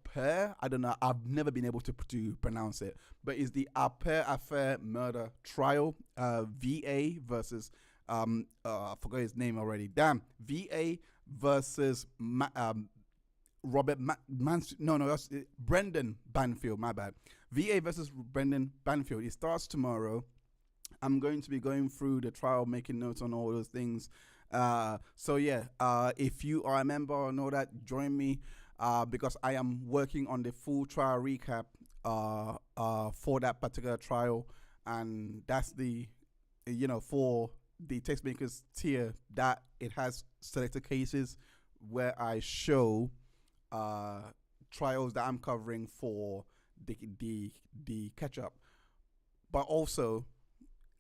pair. I don't know. I've never been able to pronounce it, but it's the au pair affair murder trial. VA versus I forgot his name already. Damn. VA versus that's Brendan Banfield. My bad. VA versus Brendan Banfield. It starts tomorrow. I'm going to be going through the trial, making notes on all those things. So yeah, if you are a member or know that, join me because I am working on the full trial recap for that particular trial, and that's the for the tastemakers tier, that it has selected cases where I show trials that I'm covering for the catch up, but also.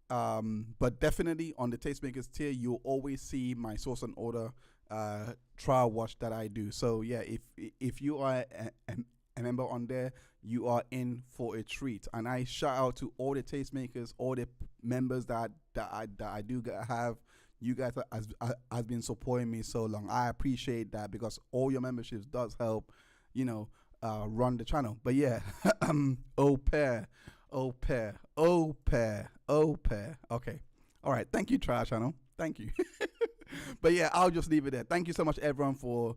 But definitely on the tastemakers tier, you'll always see my source and order trial watch that I do. So yeah, if you are a member on there, you are in for a treat. And I shout out to all the tastemakers, all the members that I do have. You guys has been supporting me so long. I appreciate that because all your memberships does help, run the channel. But yeah, au pair. Okay. All right. Thank you, Trial Channel. Thank you. But yeah, I'll just leave it there. Thank you so much, everyone, for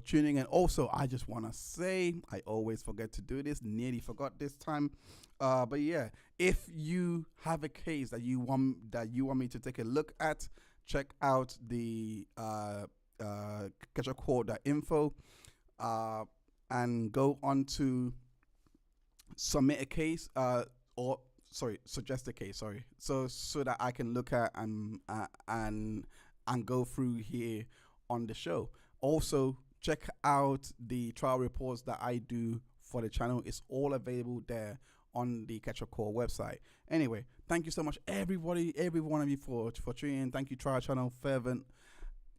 tuning in. Also, I just want to say, I always forget to do this. Nearly forgot this time. But yeah, if you have a case that you want me to take a look at, check out the catchupcourt.info and go on to submit a case suggest a case, so that I can look at and go through here on the show. Also, check out the trial reports that I do for the channel. It's all available there on the Catch Up Call website. Anyway, thank you so much, every one of you for tuning in. Thank you, Trial Channel, Fervent,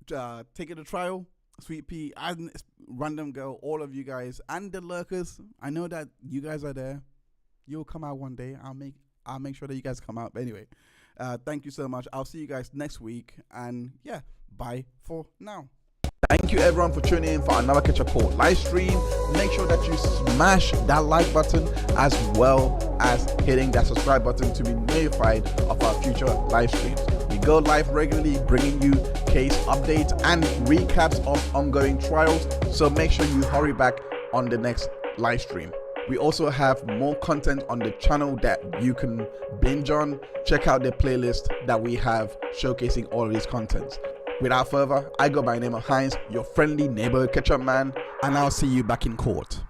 Taking the Trial, Sweet Pea, and Random Girl, all of you guys, and the lurkers. I know that you guys are there. You'll come out one day. I'll make sure that you guys come out. But anyway, thank you so much. I'll see you guys next week. And yeah, bye for now. Thank you everyone for tuning in for another Catch Up Call live stream. Make sure that you smash that like button as well as hitting that subscribe button to be notified of our future live streams. We go live regularly, bringing you case updates and recaps of ongoing trials. So make sure you hurry back on the next live stream. We also have more content on the channel that you can binge on. Check out the playlist that we have showcasing all of these contents. Without further, I go by the name of Heinz, your friendly neighborhood ketchup man, and I'll see you back in court.